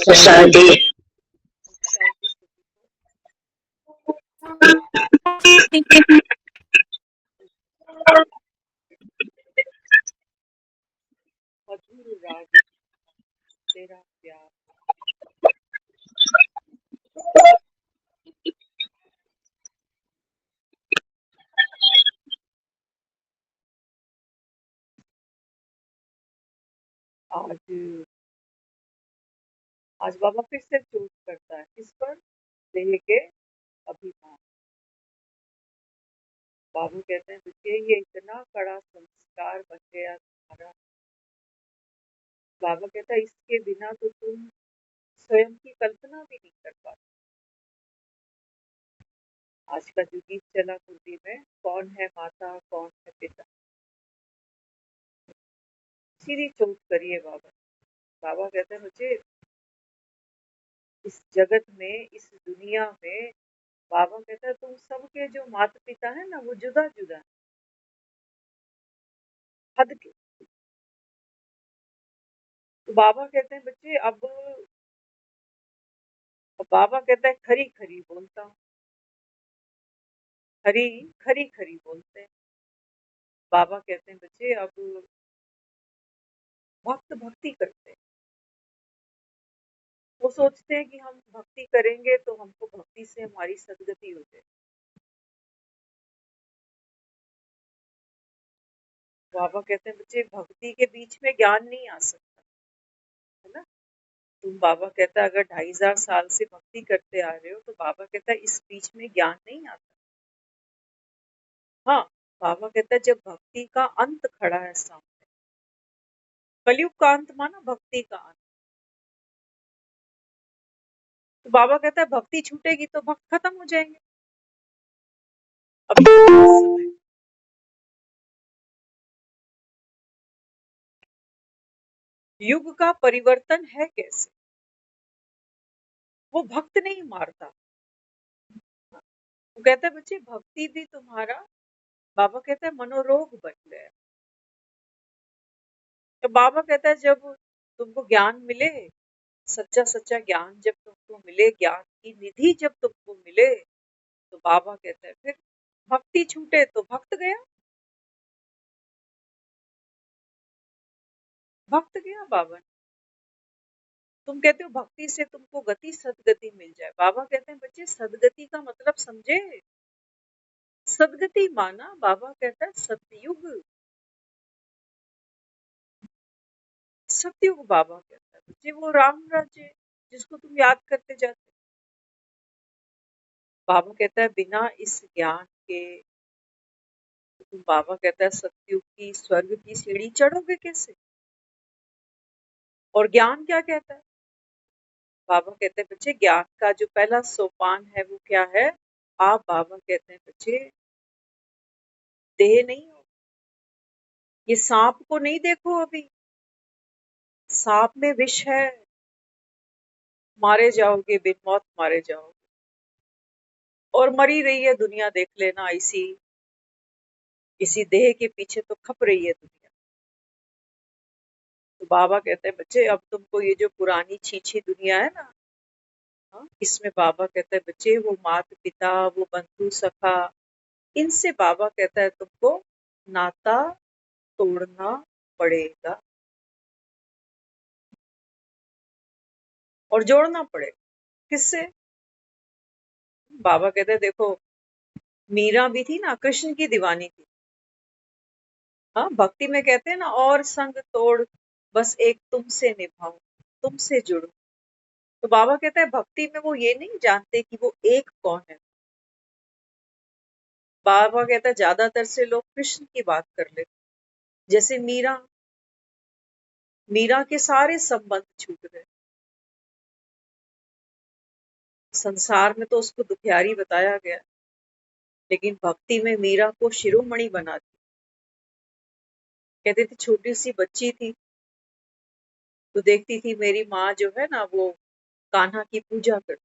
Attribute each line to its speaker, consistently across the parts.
Speaker 1: शांति।
Speaker 2: शांति।
Speaker 1: शांति मधुर राग तेरा प्यार। आज आज बाबा फिर से चोट करता है किस पर? देह के अभिमान। बाबू कहते हैं देखिए ये इतना कड़ा संस्कार बन गया तुम्हारा। बाबा कहता है इसके बिना तो तुम स्वयं की कल्पना भी नहीं कर पाते। आज का जो गीत चला कुर्ती में, कौन है माता कौन है पिता, सीधी चोट करिए बाबा। बाबा कहते हैं मुझे इस जगत में, इस दुनिया में, बाबा कहता है तुम सबके जो माता पिता है ना वो जुदा जुदा है, हद के। तो बाबा कहते हैं बच्चे अब बाबा कहता है खरी खरी बोलता हूँ, खरी खरी खरी बोलते हैं। बाबा कहते हैं बच्चे अब भक्त भक्ति करते हैं। वो सोचते हैं कि हम भक्ति करेंगे तो हमको भक्ति से हमारी सदगति हो जाए। बाबा कहते हैं बच्चे भक्ति के बीच में ज्ञान नहीं आ सकता, है ना। तुम बाबा कहता है अगर 2500 साल से भक्ति करते आ रहे हो तो बाबा कहता है इस बीच में ज्ञान नहीं आता। हाँ, बाबा कहता है जब भक्ति का अंत खड़ा है सामने, कलयुग का अंत माना भक्ति का अंत, तो बाबा कहता है भक्ति छूटेगी तो भक्त खत्म हो जाएंगे। अभी समय युग का परिवर्तन है कैसे? वो भक्त नहीं मारता। वो कहता है बच्चे भक्ति भी तुम्हारा, बाबा कहता है मनोरोग बन गया। तो बाबा कहता है जब तुमको ज्ञान मिले, सच्चा सच्चा ज्ञान जब तुमको मिले, ज्ञान की निधि जब तुमको मिले, तो बाबा कहता है फिर भक्ति छूटे तो भक्त गया, भक्त गया बाबा। तुम कहते हो भक्ति से तुमको गति सदगति मिल जाए, बाबा कहते हैं बच्चे सदगति का मतलब समझे। सदगति माना बाबा कहता है सतयुग। सतयुग बाबा कहता है बच्चे वो राम राज्य जिसको तुम याद करते जाते। बाबा कहता है बिना इस ज्ञान के तो तुम, बाबा कहता है सतयुग की स्वर्ग की सीढ़ी चढ़ोगे कैसे? और ज्ञान क्या कहता है? बाबा कहते हैं बच्चे ज्ञान का जो पहला सोपान है वो क्या है? आप, बाबा कहते हैं बच्चे देह नहीं हो। ये सांप को नहीं देखो अभी, सांप में विष है, मारे जाओगे, बिन मौत मारे जाओगे। और मरी रही है दुनिया, देख लेना, इसी देह के पीछे तो खप रही है दुनिया। तो बाबा कहते हैं बच्चे अब तुमको ये जो पुरानी छीछी दुनिया है ना, हाँ, इसमें बाबा कहता है बच्चे वो माता पिता, वो बंधु सखा, इनसे बाबा कहता है तुमको नाता तोड़ना पड़ेगा और जोड़ना पड़ेगा। किससे? बाबा कहते हैं देखो मीरा भी थी ना, कृष्ण की दीवानी थी। हाँ, भक्ति में कहते हैं ना, और संग तोड़ बस एक तुमसे निभाऊं, तुमसे जुड़ूं। तो बाबा कहता है भक्ति में वो ये नहीं जानते कि वो एक कौन है। बाबा कहता है ज्यादातर से लोग कृष्ण की बात कर लेते, जैसे मीरा, मीरा के सारे संबंध छूट गए। संसार में तो उसको दुखियारी बताया गया, लेकिन भक्ति में मीरा को शिरोमणि बना दिया। कहते थे छोटी सी बच्ची थी तो देखती थी मेरी माँ जो है ना वो कान्हा की पूजा करती।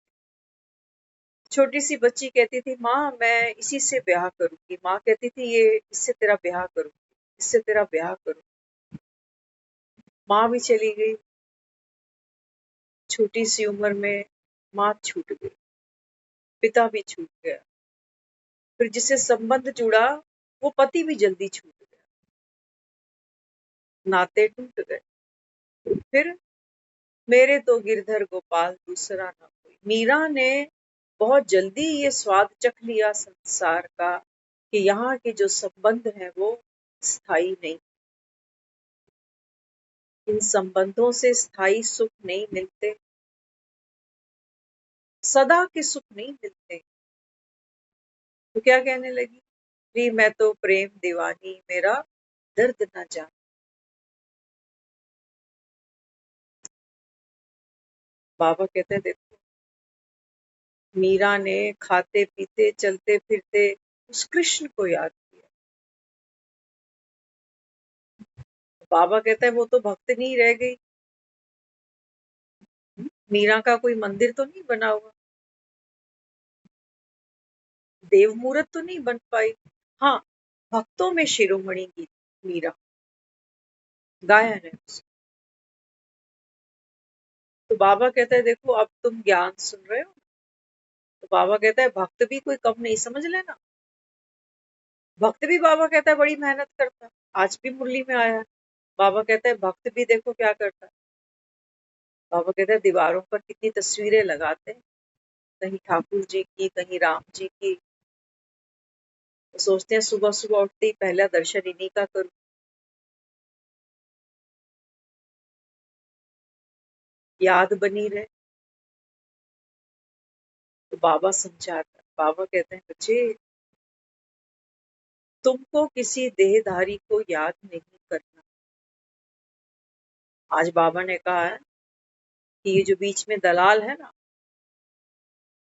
Speaker 1: छोटी सी बच्ची कहती थी माँ मैं इसी से ब्याह करूंगी, माँ कहती थी ये इससे तेरा ब्याह करूंगी, इससे तेरा ब्याह करूंगी। माँ भी चली गई, छोटी सी उम्र में माँ छूट गई, पिता भी छूट गया, फिर जिससे संबंध जुड़ा वो पति भी जल्दी छूट गया, नाते टूट गए। फिर मेरे तो गिरधर गोपाल दूसरा न कोई। मीरा ने बहुत जल्दी ये स्वाद चख लिया संसार का कि यहाँ के जो संबंध हैं वो स्थायी नहीं, इन संबंधों से स्थायी सुख नहीं मिलते, सदा के सुख नहीं मिलते। तो क्या कहने लगी, री मैं तो प्रेम दीवानी, मेरा दर्द न जान। बाबा कहते हैं देखो, मीरा ने खाते पीते चलते फिरते उस कृष्ण को याद किया। बाबा कहता है वो तो भक्त नहीं रह गई, मीरा का कोई मंदिर तो नहीं बना हुआ, देव मूर्त तो नहीं बन पाई। हाँ, भक्तों में शिरोमणि की मीरा, गायन है उसका। तो बाबा कहता है देखो अब तुम ज्ञान सुन रहे हो, तो बाबा कहता है भक्त भी कोई कम नहीं, समझ लेना। भक्त भी बाबा कहता है बड़ी मेहनत करता है, आज भी मुरली में आया है। बाबा कहता है भक्त भी देखो क्या करता है। बाबा कहता है दीवारों पर कितनी तस्वीरें लगाते हैं, कहीं ठाकुर जी की, कहीं राम जी की। तो सोचते हैं सुबह सुबह उठते ही पहला दर्शन इन्हीं का करूं, याद बनी रहे। तो बाबा समझाता है, बाबा कहते हैं बच्चे तुमको किसी देहधारी को याद नहीं करना। आज बाबा ने कहा है कि ये जो बीच में दलाल है ना,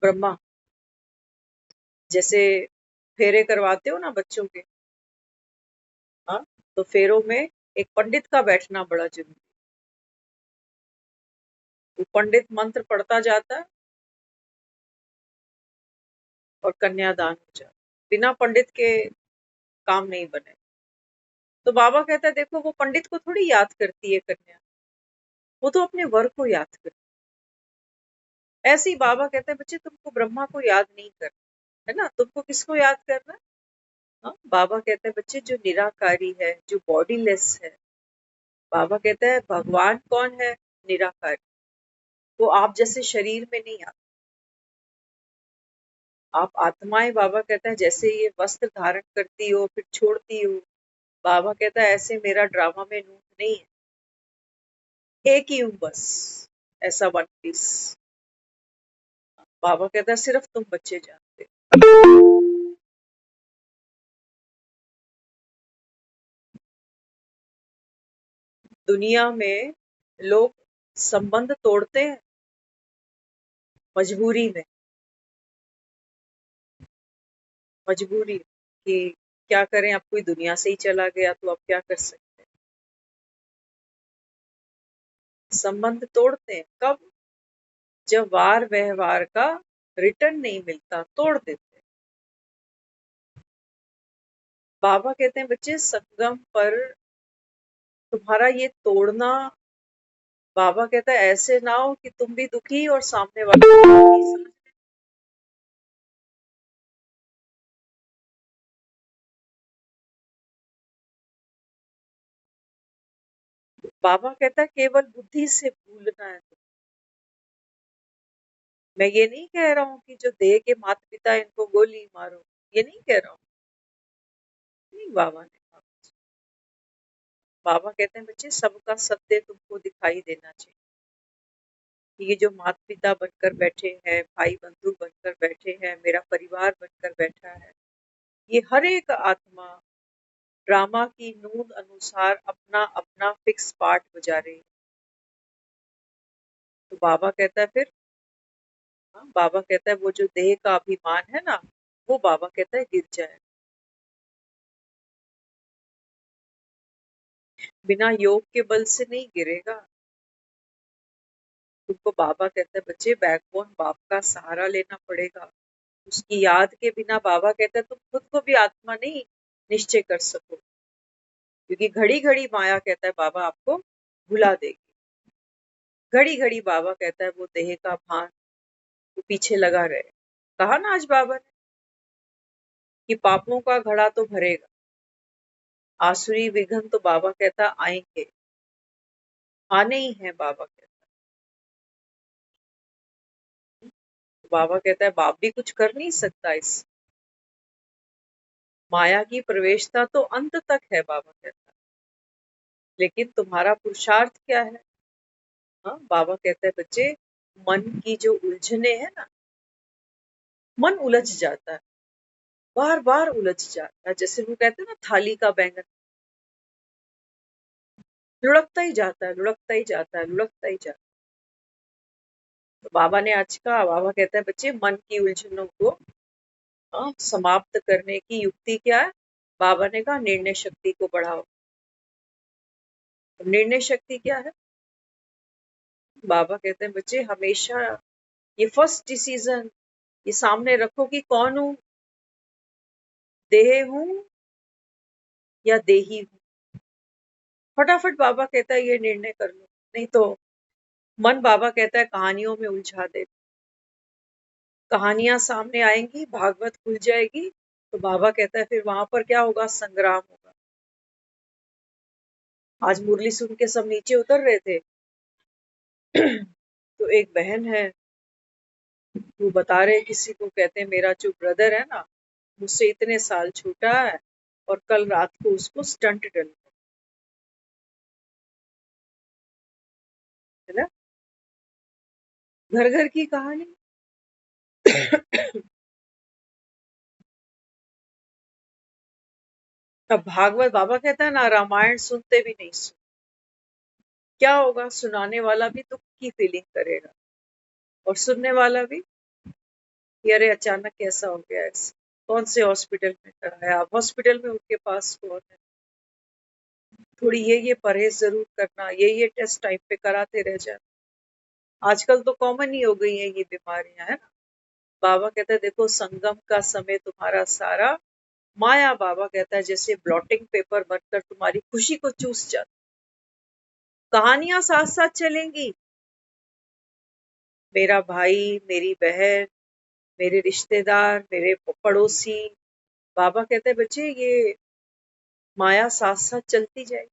Speaker 1: ब्रह्मा, जैसे फेरे करवाते हो ना बच्चों के, हाँ, तो फेरों में एक पंडित का बैठना बड़ा जरूरी। वो पंडित मंत्र पढ़ता जाता है और कन्यादान हो जाता, बिना पंडित के काम नहीं बने। तो बाबा कहता है देखो वो पंडित को थोड़ी याद करती है कन्या, वो तो अपने वर को याद करती है। ऐसे ही बाबा कहते हैं बच्चे तुमको ब्रह्मा को याद नहीं करना है ना, तुमको किसको याद करना है। हाँ, बाबा कहते हैं बच्चे जो निराकारी है, जो बॉडीलेस है। बाबा कहता है भगवान कौन है, निराकारी, वो आप जैसे शरीर में नहीं आता। आप आत्माएं, बाबा कहता है जैसे ये वस्त्र धारण करती हो फिर छोड़ती हो, बाबा कहता है ऐसे मेरा ड्रामा में नूत नहीं है, एक ही हूं बस, ऐसा वन पीस। बाबा कहता है सिर्फ तुम बच्चे जानते हो। दुनिया में लोग संबंध तोड़ते हैं मजबूरी में, मजबूरी कि क्या करें, अब कोई दुनिया से ही चला गया तो अब क्या कर सकते हैं। संबंध तोड़ते हैं कब, जब वार व्यवहार का रिटर्न नहीं मिलता, तोड़ देते हैं। बाबा कहते हैं बच्चे संगम पर तुम्हारा ये तोड़ना, बाबा कहता है ऐसे ना हो कि तुम भी दुखी और सामने वाला भी दुखी, समझ रहे हैं? बाबा कहता है केवल बुद्धि से भूलना है। मैं ये नहीं कह रहा हूँ कि जो देह के माता पिता इनको गोली मारो, ये नहीं कह रहा हूँ, नहीं बाबा ने कहा। बाबा कहते हैं बच्चे सबका सत्य तुमको दिखाई देना चाहिए। ये जो माता पिता बनकर बैठे हैं, भाई बंधु बनकर बैठे हैं, मेरा परिवार बनकर बैठा है, ये हर एक आत्मा ड्रामा की नूंद अनुसार अपना अपना फिक्स पार्ट बजा रही है। तो बाबा कहता है फिर, हाँ, बाबा कहता है वो जो देह का अभिमान है ना, वो बाबा कहता है गिर जाए, बिना योग के बल से नहीं गिरेगा। तुमको बाबा कहता है बच्चे बैकबोन बाप का सहारा लेना पड़ेगा, उसकी याद के बिना बाबा कहता है तुम खुद को भी आत्मा नहीं निश्चय कर सको, क्योंकि घड़ी घड़ी माया कहता है बाबा आपको भुला देगी। घड़ी घड़ी बाबा कहता है वो देह का भान वो पीछे लगा रहे। कहा ना आज बाबा ने कि पापों का घड़ा तो भरेगा, आसुरी विघन तो बाबा कहता आएंगे, आने ही है बाबा कहता। बाबा कहता है बाप भी कुछ कर नहीं सकता, इस माया की प्रवेशता तो अंत तक है बाबा कहता, लेकिन तुम्हारा पुरुषार्थ क्या है। हाँ, बाबा कहता है बच्चे, मन की जो उलझने हैं ना, मन उलझ जाता है, बार बार उलझ जाता है, जैसे वो कहते हैं ना थाली का बैंगन, लुढ़कता ही जाता है, लुढ़कता ही जाता है, लुढ़कता ही जाता है। तो बाबा ने आज कहा, बाबा कहता है बच्चे मन की उलझनों को समाप्त करने की युक्ति क्या है। बाबा ने कहा निर्णय शक्ति को बढ़ाओ। तो निर्णय शक्ति क्या है। बाबा कहते हैं बच्चे हमेशा ये फर्स्ट डिसीजन ये सामने रखो कि कौन हूं, देह हूं या देही हूं। फटाफट बाबा कहता है ये निर्णय कर लो, नहीं तो मन बाबा कहता है कहानियों में उलझा दे। कहानियां सामने आएंगी, भागवत खुल जाएगी, तो बाबा कहता है फिर वहां पर क्या होगा, संग्राम होगा। आज मुरली सुन के सब नीचे उतर रहे थे तो एक बहन है, वो बता रहे किसी को, कहते हैं मेरा जो ब्रदर है ना, मुझसे इतने साल छोटा है और कल रात को उसको स्टंट डल है ना, घर घर की कहानी। अब भागवत बाबा कहता है ना, रामायण सुनते भी नहीं सुन, क्या होगा, सुनाने वाला भी दुख की फीलिंग करेगा और सुनने वाला भी कि अरे अचानक कैसा हो गया, ऐसे कौन से हॉस्पिटल में कराया, आप हॉस्पिटल में उनके पास कौन है, थोड़ी ये परहेज जरूर करना, ये टेस्ट टाइम पे कराते रह जाए। आजकल तो कॉमन ही हो गई है ये बीमारियां, है ना। बाबा कहता है देखो संगम का समय तुम्हारा सारा माया, बाबा कहता है जैसे ब्लॉटिंग पेपर बनकर तुम्हारी खुशी को चूस जाता। कहानियां साथ साथ चलेंगी, मेरा भाई, मेरी बहन, मेरे रिश्तेदार, मेरे पड़ोसी, बाबा कहते हैं बच्चे ये माया साथ साथ चलती जाए,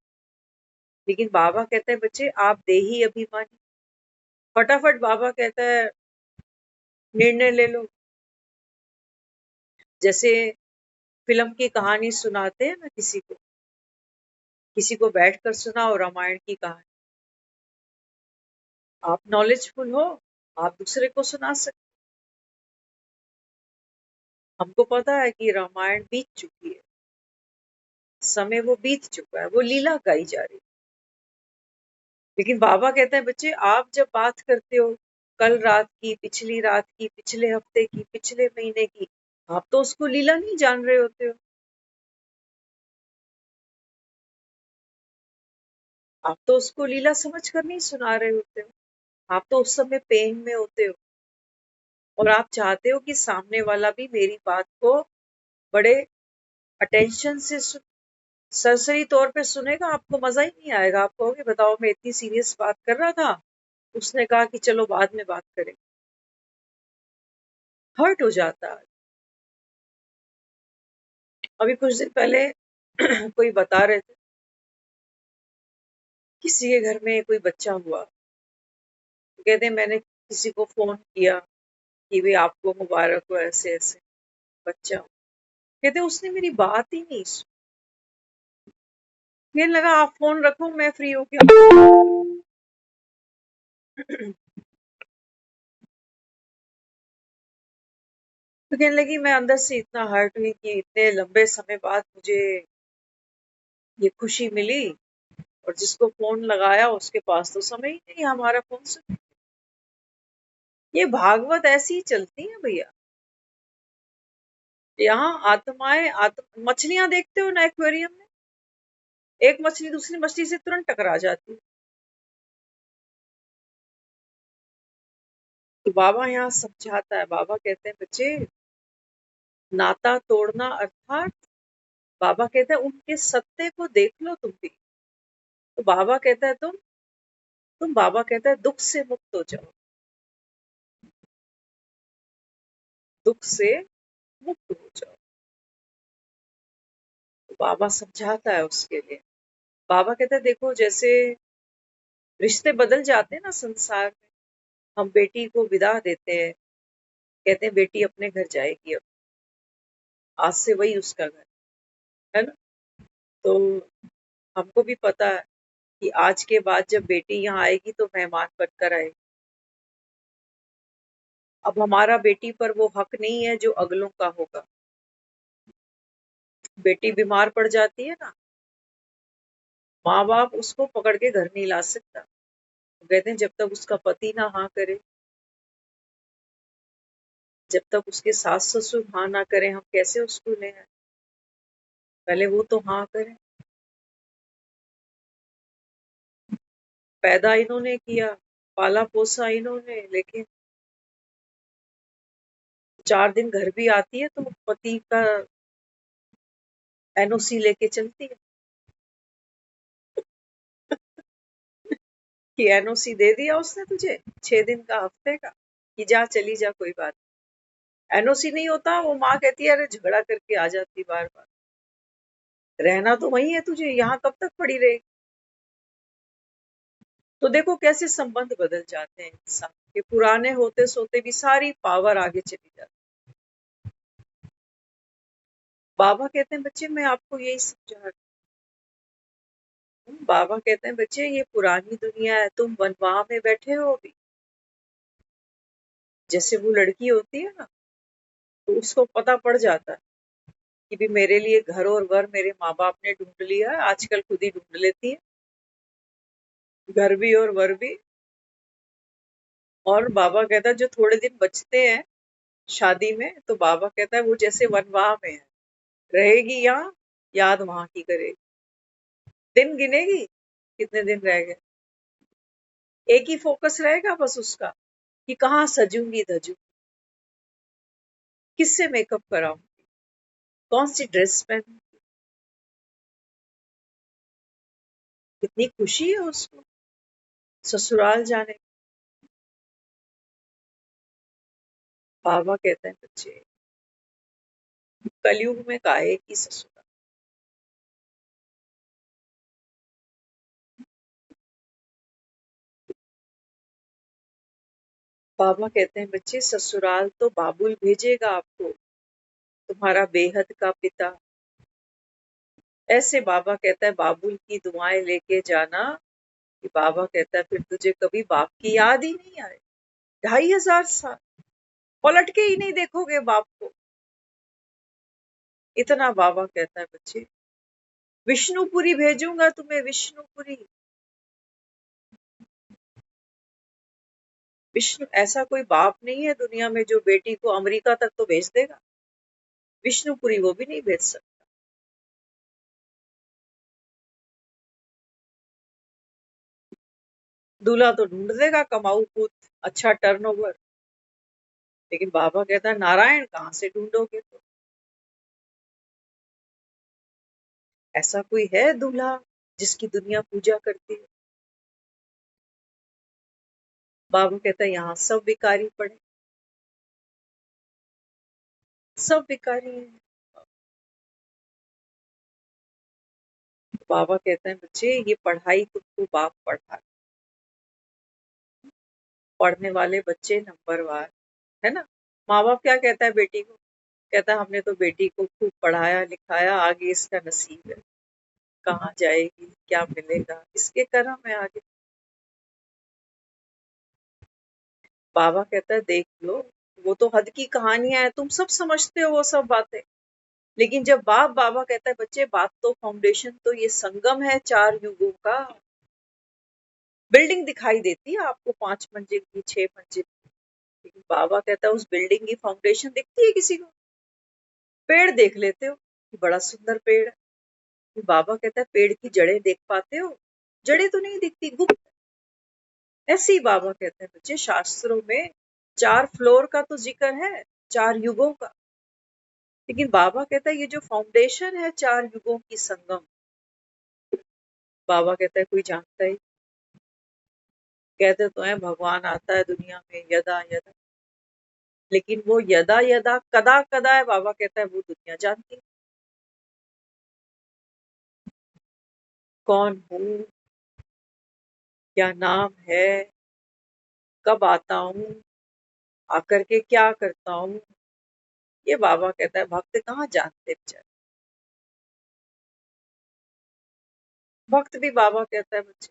Speaker 1: लेकिन बाबा कहते हैं बच्चे आप देही अभिमानी। फटाफट बाबा कहता है निर्णय ले लो, जैसे फिल्म की कहानी सुनाते हैं ना, किसी को बैठकर सुनाओ रामायण की कहानी, आप नॉलेजफुल हो, आप दूसरे को सुना सकते। हमको पता है कि रामायण बीत चुकी है, समय वो बीत चुका है, वो लीला गाई जा रही है, लेकिन बाबा कहते हैं बच्चे आप जब बात करते हो कल रात की, पिछली रात की, पिछले हफ्ते की, पिछले महीने की, आप तो उसको लीला नहीं जान रहे होते हो, आप तो उसको लीला समझ कर नहीं सुना रहे होते हो, आप तो उस समय पेन में होते हो और आप चाहते हो कि सामने वाला भी मेरी बात को बड़े अटेंशन से सरसरी तौर पे सुनेगा, आपको मजा ही नहीं आएगा, आप कहोगे बताओ मैं इतनी सीरियस बात कर रहा था, उसने कहा कि चलो बाद में बात करें। हर्ट हो जाता है। अभी कुछ दिन पहले कोई बता रहे थे किसी के घर में कोई बच्चा हुआ, तो कहते मैंने किसी को फोन किया कि भाई आपको मुबारक हो, ऐसे ऐसे बच्चा हो। कहते उसने मेरी बात ही नहीं सुनी, कहने लगा आप फोन रखो मैं फ्री हो गया। तो कहने लगी मैं अंदर से इतना हर्ट हुई कि इतने लंबे समय बाद मुझे ये खुशी मिली, और जिसको फोन लगाया उसके पास तो समय ही नहीं हमारा फोन सुन। ये भागवत ऐसी ही चलती है भैया। यहाँ आत्माएं मछलियां देखते हो ना एक्वेरियम में, एक मछली दूसरी मछली से तुरंत टकरा जाती है। तो बाबा यहाँ समझाता है, बाबा कहते हैं बच्चे नाता तोड़ना अर्थात, बाबा कहते हैं उनके सत्य को देख लो तुम भी। तो बाबा कहता है तुम तुम बाबा कहता है दुख से मुक्त हो जाओ, दुख से मुक्त हो जाओ। तो बाबा समझाता है उसके लिए। बाबा कहता है देखो जैसे रिश्ते बदल जाते हैं ना संसार में, हम बेटी को विदा देते हैं, कहते हैं बेटी अपने घर जाएगी, अब आज से वही उसका घर है ना। तो हमको भी पता है कि आज के बाद जब बेटी यहाँ आएगी तो मेहमान बनकर आएगी। अब हमारा बेटी पर वो हक नहीं है जो अगलों का होगा। बेटी बीमार पड़ जाती है ना, माँ बाप उसको पकड़ के घर नहीं ला सकता। कहते हैं जब तक उसका पति ना हाँ करे, जब तक उसके सास ससुर हाँ ना करें, हम कैसे उसको ले आए? पहले वो तो हाँ करें। पैदा इन्होंने किया, पाला पोसा इन्होंने, लेकिन 4 दिन घर भी आती है तो पति का एनओसी लेके चलती है कि एनओसी दे दिया उसने तुझे 6 दिन का, हफ्ते का, कि जा चली जा कोई बात। एनओसी नहीं होता, वो माँ कहती है अरे झगड़ा करके आ जाती बार बार, रहना तो वही है तुझे, यहाँ कब तक पड़ी रहेगी। तो देखो कैसे संबंध बदल जाते हैं इंसान के, पुराने होते सोते भी सारी पावर आगे चली जाती। बाबा कहते हैं बच्चे मैं आपको यही समझा रहा हूँ, बाबा कहते हैं बच्चे ये पुरानी दुनिया है, तुम वनवाह में बैठे हो अभी। जैसे वो लड़की होती है ना, तो उसको पता पड़ जाता है कि भी मेरे लिए घर और वर मेरे माँ बाप ने ढूंढ लिया है, आजकल खुद ही ढूंढ लेती है, घर भी और वर भी। और बाबा कहता है जो थोड़े दिन बचते हैं शादी में, तो बाबा कहता है वो जैसे वनवाह में है, रहेगी यहाँ, याद वहां की करेगी, दिन गिनेगी कितने दिन रह गए, एक ही फोकस रहेगा बस उसका कि कहाँ सजूंगी धजूंगी, किससे मेकअप कराऊंगी, कौन सी ड्रेस पहनूंगी। कितनी खुशी है उसको ससुराल जाने की। बाबा कहते हैं बच्चे कलयुग में काहे की ससुराल। बाबा कहते हैं बच्चे ससुराल तो बाबुल भेजेगा आपको, तुम्हारा बेहद का पिता। ऐसे बाबा कहता है बाबुल की दुआएं लेके जाना, कि बाबा कहता है फिर तुझे कभी बाप की याद ही नहीं आए, 2500 साल पलट के ही नहीं देखोगे बाप को। इतना बाबा कहता है बच्चे, विष्णुपुरी भेजूंगा तुम्हें, विष्णुपुरी। विष्णु ऐसा कोई बाप नहीं है दुनिया में जो बेटी को अमेरिका तक तो भेज देगा, विष्णुपुरी वो भी नहीं भेज सकता। दूल्हा तो ढूंढ देगा कमाऊ पूत, अच्छा टर्नओवर, लेकिन बाबा कहता है नारायण कहाँ से ढूंढोगे। तो ऐसा कोई है दूल्हा जिसकी दुनिया पूजा करती है? बाबा कहता है यहाँ सब भिखारी पड़े, सब भिखारी हैं। बाबा कहते हैं बच्चे ये पढ़ाई तुमको बाप पढ़ा, पढ़ने वाले बच्चे नंबरवार, है ना। माँ बाप क्या कहता है बेटी को, कहता है हमने तो बेटी को खूब पढ़ाया लिखाया, आगे इसका नसीब है, कहाँ जाएगी क्या मिलेगा, इसके कर्म है आगे। बाबा कहता है देख लो, वो तो हद की कहानियां हैं, तुम सब समझते हो वो सब बातें, लेकिन जब बाबा कहता है बच्चे बात तो फाउंडेशन तो ये संगम है 4 युगों का। बिल्डिंग दिखाई देती है आपको 5 मंजिल की 6 मंजिल की, लेकिन बाबा कहता है उस बिल्डिंग की फाउंडेशन दिखती है किसी को? पेड़ देख लेते हो कि बड़ा सुंदर पेड़ है, बाबा कहता है पेड़ की जड़ें देख पाते हो? जड़ें तो नहीं दिखती, गुप्त। ऐसे ही बाबा कहते हैं बच्चे शास्त्रों में 4 फ्लोर का तो जिक्र है, 4 युगों का, लेकिन बाबा कहता है ये जो फाउंडेशन है 4 युगों की संगम, बाबा कहता है कोई जानता ही। कहते तो हैं भगवान आता है दुनिया में यदा यदा, लेकिन वो यदा यदा कदा कदा है, बाबा कहता है वो दुनिया जानती है। कौन हूँ, क्या नाम है, कब आता हूँ, आकर के क्या करता हूँ, ये बाबा कहता है भक्त कहाँ जानते बेचारे। भक्त भी बाबा कहता है बच्चे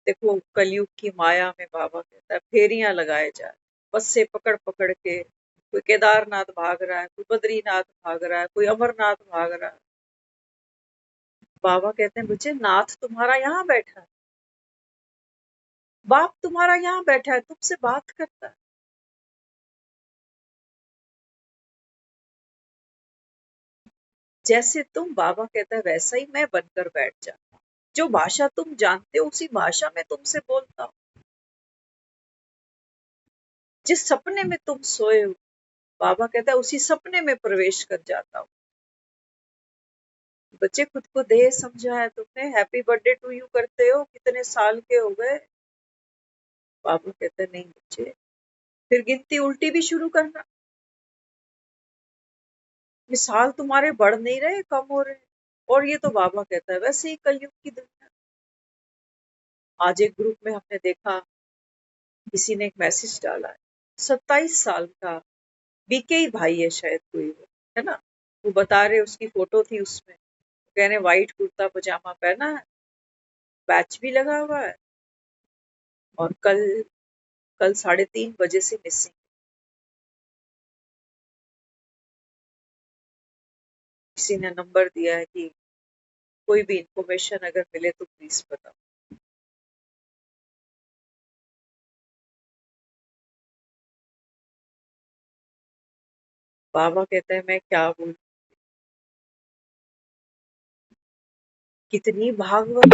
Speaker 1: देखो कलयुग की माया में, बाबा कहता है फेरियां लगाए जा रहे, बस से पकड़ पकड़ के कोई केदारनाथ भाग रहा है, कोई बद्रीनाथ भाग रहा है, कोई अमरनाथ भाग रहा है। बाबा कहते हैं बच्चे नाथ तुम्हारा यहाँ बैठा है, बाप तुम्हारा यहाँ बैठा है, तुमसे बात करता है। जैसे तुम, बाबा कहता है वैसा ही मैं बनकर बैठ जाता हूँ, जो भाषा तुम जानते हो उसी भाषा में तुमसे बोलता हूँ। जिस सपने में तुम सोए हो, बाबा कहता है उसी सपने में प्रवेश कर जाता हूँ। बच्चे खुद को देह समझा है तुमने, हैप्पी बर्थडे टू यू करते हो, कितने साल के हो गए। बाबा कहते हैं नहीं बच्चे, फिर गिनती उल्टी भी शुरू करना, ये साल तुम्हारे बढ़ नहीं रहे, कम हो रहे। और ये तो बाबा कहता है वैसे ही कलयुग की दुनिया। आज एक ग्रुप में हमने देखा, किसी ने एक मैसेज डाला है, 27 साल का बीके ही भाई है शायद कोई वो, है ना, वो बता रहे उसकी फोटो थी उसमें, कह रहे व्हाइट कुर्ता पजामा पहना है, बैच भी लगा हुआ है, और कल कल 3:30 बजे से मिसिंग। किसी ने नंबर दिया है कि कोई भी इंफॉर्मेशन अगर मिले तो प्लीज बताओ। बाबा कहते हैं मैं क्या बोलूं, कितनी भागवत।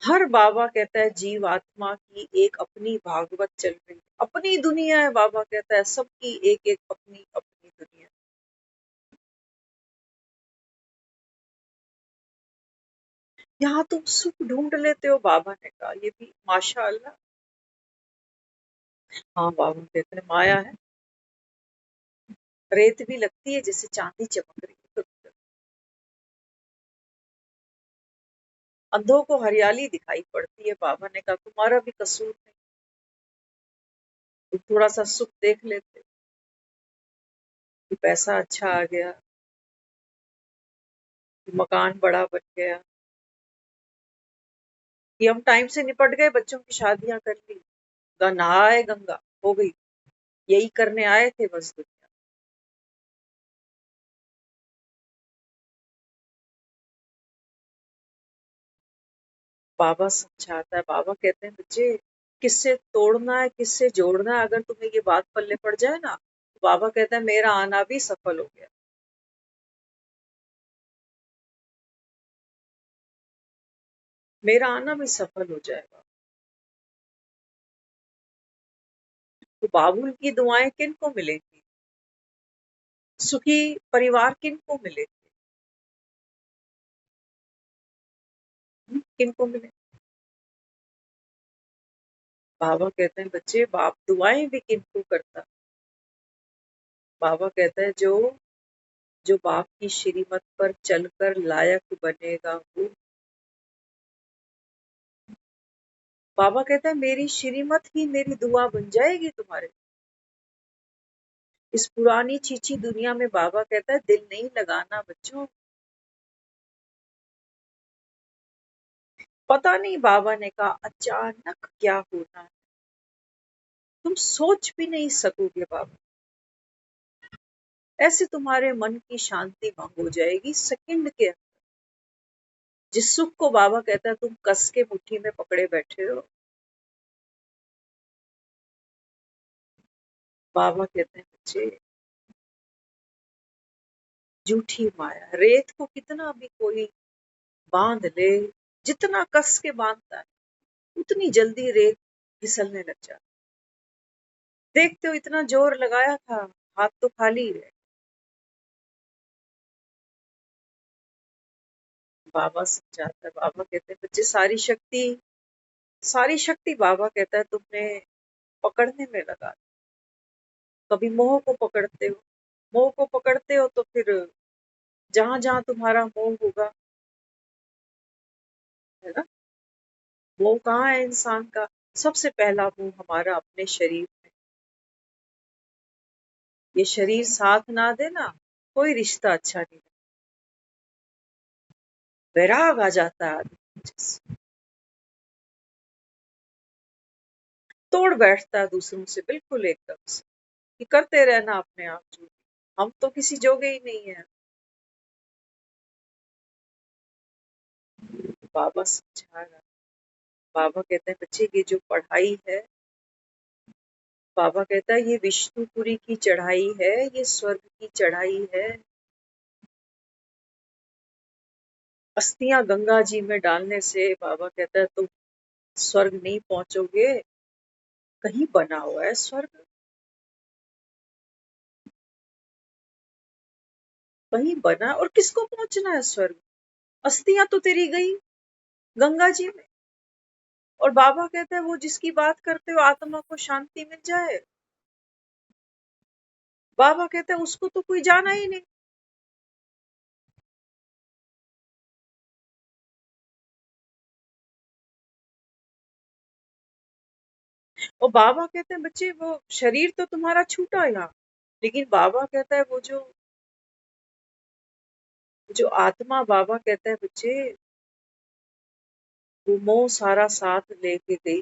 Speaker 1: हर बाबा कहता है जीव आत्मा की एक अपनी भागवत चल रही है, अपनी दुनिया है। बाबा कहता है सबकी एक एक अपनी अपनी दुनिया। यहाँ तुम सुख ढूंढ लेते हो, बाबा ने कहा, ये भी माशाअल्लाह। हाँ बाबा कहते हैं माया है, रेत भी लगती है जैसे चांदी चमक रही है कभी कभी। अंधों को हरियाली दिखाई पड़ती है, बाबा ने कहा तुम्हारा भी कसूर नहीं, तुम थोड़ा सा सुख देख लेते कि पैसा अच्छा आ गया, कि मकान बड़ा बन गया, कि हम टाइम से निपट गए, बच्चों की शादियां कर ली, नहाए गंगा हो गई, यही करने आए थे बस दुनिया। बाबा समझाता है, बाबा कहते हैं बच्चे किससे तोड़ना है किससे जोड़ना है, अगर तुम्हें ये बात पल्ले पड़ जाए ना, तो बाबा कहता है मेरा आना भी सफल हो गया। मेरा आना भी सफल हो जाएगा। तो बाबुल की दुआएं किन को मिलेंगी, सुखी परिवार किन को मिलेंगे, किन को मिले। बाबा कहते हैं बच्चे बाप दुआएं भी किन को करता। बाबा कहता है जो बाप की श्रीमत पर चलकर लायक बनेगा वो। बाबा कहता है मेरी श्रीमत ही मेरी दुआ बन जाएगी तुम्हारे। इस पुरानी चीची दुनिया में बाबा कहता है दिल नहीं लगाना बच्चों। पता नहीं, बाबा ने कहा अचानक क्या होना है, तुम सोच भी नहीं सकोगे बाबा। ऐसे तुम्हारे मन की शांति भंग हो जाएगी सेकंड के। जिस सुख को बाबा कहता है तुम कस के मुट्ठी में पकड़े बैठे हो, बाबा कहते हैं बच्चे झूठी माया, रेत को कितना भी कोई बांध ले, जितना कस के बांधता है उतनी जल्दी रेत फिसलने लग जाती। देखते हो इतना जोर लगाया था, हाथ तो खाली है। बाबा समझाता है, बाबा कहते हैं बच्चे सारी शक्ति बाबा कहता है तुमने पकड़ने में लगा दी। कभी मोह को पकड़ते हो तो फिर जहां जहां तुम्हारा मोह होगा, है ना। मोह कहाँ है इंसान का? सबसे पहला मोह हमारा अपने शरीर में। ये शरीर साथ ना दे ना, कोई रिश्ता अच्छा नहीं। वैराग आ जाता है आदमी से। तोड़ बैठता है दूसरों से बिल्कुल एकदम से, कि करते रहना अपने आप जो, हम तो किसी जोगे ही नहीं है। बाबा समझा रहा, बाबा कहते हैं बच्चे ये जो पढ़ाई है, बाबा कहता है ये विष्णुपुरी की चढ़ाई है, ये स्वर्ग की चढ़ाई है। अस्थियां गंगा जी में डालने से बाबा कहता है तुम स्वर्ग नहीं पहुंचोगे, कहीं बना हुआ है स्वर्ग, कहीं बना। और किसको पहुंचना है स्वर्ग? अस्थियां तो तेरी गई गंगा जी में। और बाबा कहता है वो जिसकी बात करते हो आत्मा को शांति मिल जाए, बाबा कहता है उसको तो कोई जाना ही नहीं। और बाबा कहते हैं बच्चे वो शरीर तो तुम्हारा छूटा यहाँ, लेकिन बाबा कहता है वो जो आत्मा, बाबा कहता है बच्चे वो मोह सारा साथ लेके गई,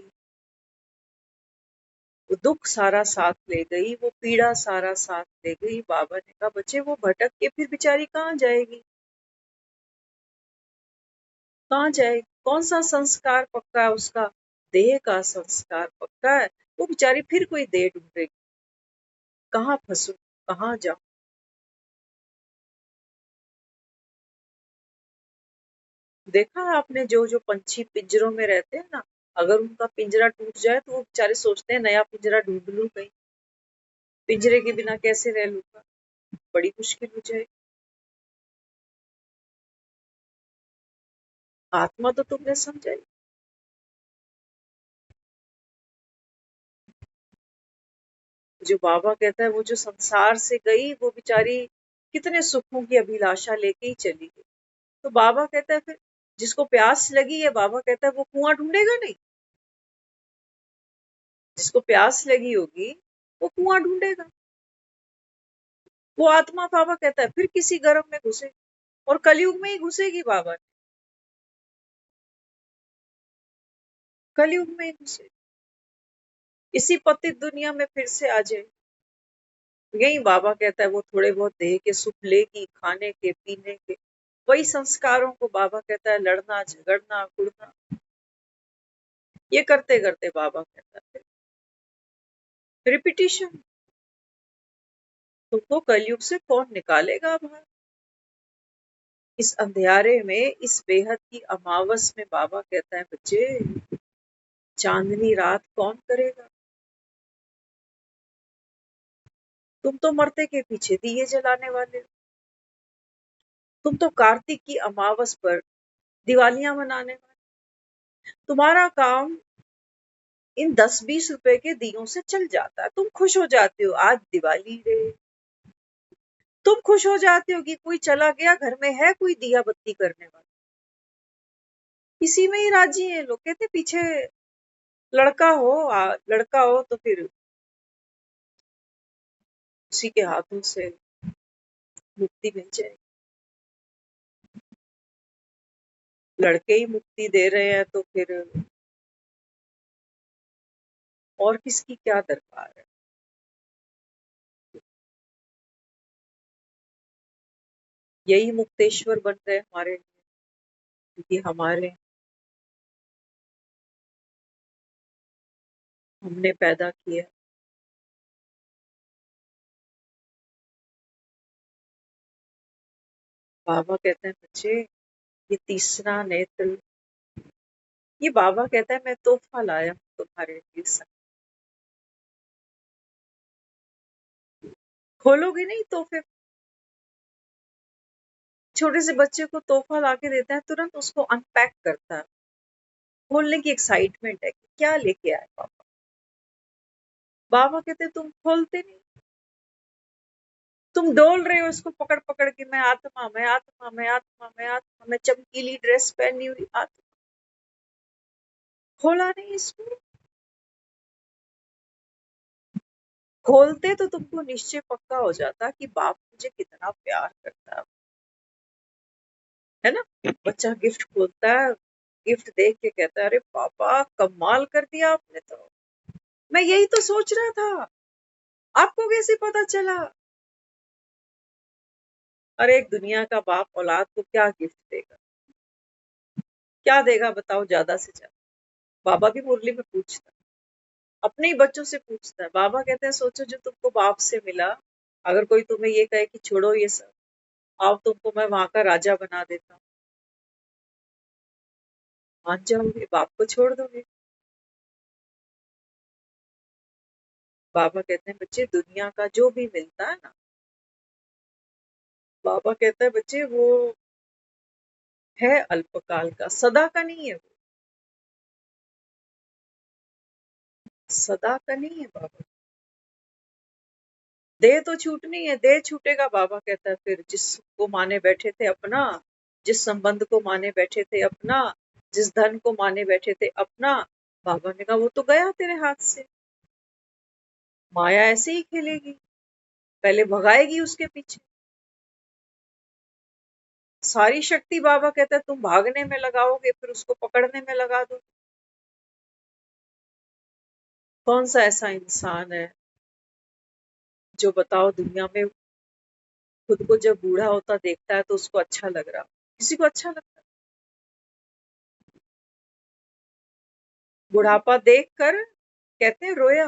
Speaker 1: वो दुख सारा साथ ले गई, वो पीड़ा सारा साथ ले गई। बाबा ने कहा बच्चे वो भटक के फिर बेचारी कहाँ जाएगी, कहाँ जाएगी? कौन सा संस्कार पक्का है उसका? देह का संस्कार पक्का है। वो बेचारी फिर कोई देह ढूंढेगी, कहाँ फंसू, कहाँ जाऊं। देखा है आपने जो जो पंछी पिंजरों में रहते हैं ना, अगर उनका पिंजरा टूट जाए तो वो बेचारे सोचते हैं नया पिंजरा ढूंढ लूं, कहीं पिंजरे के बिना कैसे रह लूंगा, बड़ी मुश्किल हो जाए। आत्मा तो तुमने समझाई। जो बाबा कहता है वो जो संसार से गई वो बेचारी कितने सुखों की अभिलाषा लेके ही चली गई। तो बाबा कहता है फिर जिसको प्यास लगी है, बाबा कहता है वो कुआं ढूंढेगा नहीं। जिसको प्यास लगी होगी वो कुआं ढूंढेगा। वो आत्मा, बाबा कहता है फिर किसी गर्भ में घुसे, और कलयुग में ही घुसेगी बाबा, कलयुग में ही घुसे, इसी पतित दुनिया में फिर से आ जाए। यही बाबा कहता है वो थोड़े बहुत देह के सुख लेगी, खाने के पीने के, वही संस्कारों को बाबा कहता है लड़ना झगड़ना कुड़ना, ये करते करते बाबा कहता है रिपीटिशन। तुमको कलयुग से कौन निकालेगा बाहर? इस अंधियारे में, इस बेहद की अमावस में बाबा कहता है बच्चे चांदनी रात कौन करेगा? तुम तो मरते के पीछे दिए जलाने वाले हो। तुम तो कार्तिक की अमावस पर दिवालियां मनाने वाले। तुम्हारा काम इन 10-20 रुपए के दियों से चल जाता है। तुम खुश हो जाते हो आज दिवाली रे, तुम खुश हो जाते हो कि कोई चला गया, घर में है कोई दिया बत्ती करने वाला। इसी में ही राजी है लोग, कहते पीछे लड़का हो तो फिर उसी के हाथों से मुक्ति मिल जाए। लड़के ही मुक्ति दे रहे हैं तो फिर और किसकी क्या दरकार है? यही मुक्तेश्वर बन रहे हमारे लिए, क्योंकि हमारे हमने पैदा किया। बाबा कहते हैं बच्चे ये तीसरा नेत्र, ये बाबा कहता है मैं तोहफा लाया हूं तुम्हारे लिए सब। खोलोगे नहीं तो फिर छोटे से बच्चे को तोहफा लाके देता है, तुरंत उसको अनपैक करता है, खोलने की एक्साइटमेंट है कि क्या लेके आए पापा। बाबा कहते तुम खोलते नहीं, तुम डोल रहे हो इसको पकड़ पकड़ के, मैं आत्मा, मैं आत्मा, मैं आत्मा, मैं आत्मा, मैं चमकीली ड्रेस पहनी हुई आत्मा। खोला नहीं इसको। खोलते तो तुमको निश्चय पक्का हो जाता कि बाप मुझे कितना प्यार करता है ना। बच्चा गिफ्ट खोलता है, गिफ्ट देख के कहता है अरे पापा कमाल कर दिया आपने तो, मैं यही तो सोच रहा था, आपको कैसे पता चला। अरे एक दुनिया का बाप औलाद को क्या गिफ्ट देगा, क्या देगा बताओ ज्यादा से ज्यादा। बाबा भी मुरली में पूछता है, अपने ही बच्चों से पूछता है। बाबा कहते हैं सोचो जो तुमको बाप से मिला, अगर कोई तुम्हें ये कहे कि छोड़ो ये सब, आओ तुमको मैं वहां का राजा बना देता हूँ, मान जाओगे, बाप को छोड़ दोगे। बाबा कहते हैं बच्चे दुनिया का जो भी मिलता है ना, बाबा कहता है बच्चे वो है अल्पकाल का, सदा का नहीं है, वो सदा का नहीं है बाबा। देह तो छूटनी है, देह छूटेगा, बाबा कहता है फिर जिसको माने बैठे थे अपना, जिस संबंध को माने बैठे थे अपना, जिस धन को माने बैठे थे अपना, बाबा ने कहा वो तो गया तेरे हाथ से। माया ऐसे ही खेलेगी, पहले भगाएगी उसके पीछे। सारी शक्ति बाबा कहता है तुम भागने में लगाओगे, फिर उसको पकड़ने में लगा दो। कौन सा ऐसा इंसान है जो बताओ दुनिया में खुद को जब बूढ़ा होता देखता है तो उसको अच्छा लग रहा, किसी को अच्छा लगता है? बुढ़ापा देखकर कहते हैं रोया,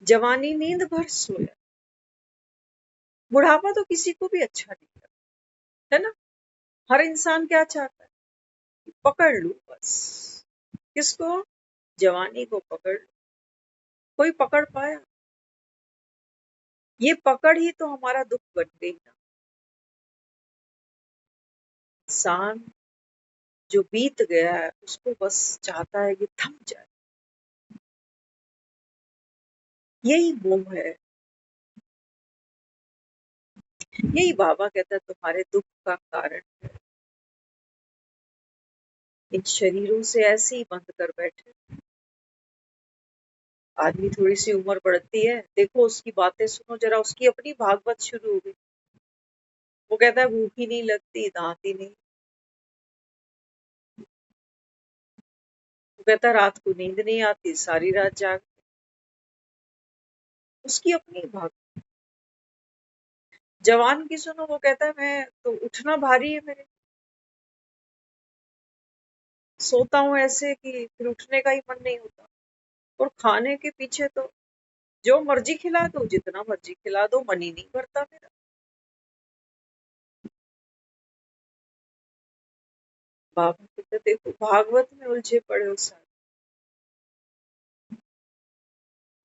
Speaker 1: जवानी नींद भर सोया। बुढ़ापा तो किसी को भी अच्छा नहीं लगता, है ना। हर इंसान क्या चाहता है कि पकड़ लूं बस, किसको, जवानी को पकड़ लूं। कोई पकड़ पाया? ये पकड़ ही तो हमारा दुख बन गई ना। इंसान जो बीत गया है उसको बस चाहता है कि थम जाए, यही मोह है। यही बाबा कहता है तुम्हारे दुख का कारण है। इन शरीरों से ऐसे ही बंध कर बैठे। आदमी थोड़ी सी उम्र बढ़ती है, देखो उसकी बातें सुनो जरा, उसकी अपनी भागवत शुरू हो गई। वो कहता है भूख ही नहीं लगती, दांत ही नहीं। वो कहता है रात को नींद नहीं आती, सारी रात जाग। उसकी अपनी भाग। जवान की सुनो, वो कहता है मैं तो उठना भारी है मेरे, सोता हूँ ऐसे कि फिर उठने का ही मन नहीं होता। और खाने के पीछे तो जो मर्जी खिला दो, जितना मर्जी खिला दो, मन ही नहीं भरता मेरा। बाबा कहते देखो भागवत में उलझे पड़े हो सारे,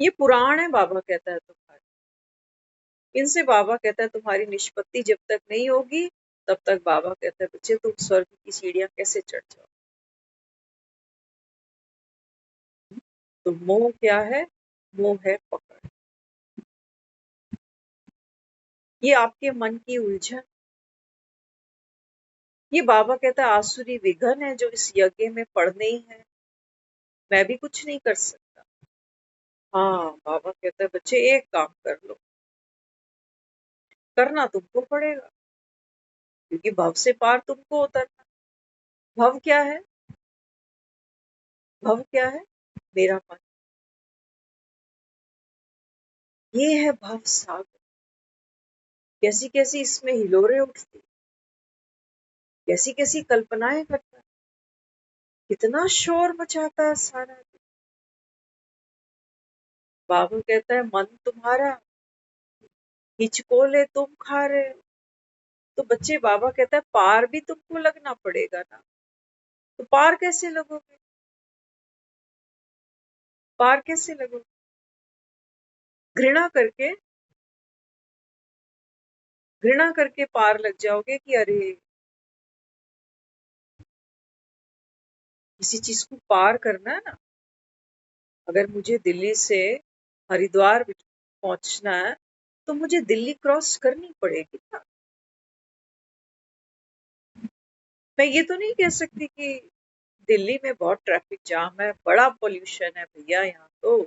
Speaker 1: ये पुराण है, बाबा कहता है तुम्हारे, इनसे बाबा कहता है तुम्हारी निष्पत्ति जब तक नहीं होगी तब तक बाबा कहता है बच्चे तुम स्वर्ग की सीढ़ियां कैसे चढ़ जाओ। तो मोह क्या है? मोह है पकड़। ये आपके मन की उलझन। ये बाबा कहता है आसुरी विघन है जो इस यज्ञ में पड़ने ही है, मैं भी कुछ नहीं कर सकता। हाँ बाबा कहता है बच्चे एक काम कर लो, करना तुमको पड़ेगा, क्योंकि भव से पार तुमको उतरना। भव क्या है? भव क्या है? मेरा मन। ये है भव सागर। कैसी कैसी इसमें हिलोरे उठती, कैसी कैसी कल्पनाएं करता है, कितना शोर मचाता है सारा दिन। बाबा कहता है मन तुम्हारा, हिचकोले तुम खा रहे हो। तो बच्चे बाबा कहता है पार भी तुमको लगना पड़ेगा ना। तो पार कैसे लगोगे? पार कैसे लगोगे? घृणा करके, घृणा करके पार लग जाओगे कि अरे किसी चीज को पार करना है ना, अगर मुझे दिल्ली से हरिद्वार पहुंचना है तो मुझे दिल्ली क्रॉस करनी पड़ेगी ना। मैं ये तो नहीं कह सकती कि दिल्ली में बहुत ट्रैफिक जाम है, बड़ा पोल्यूशन है भैया यहाँ तो,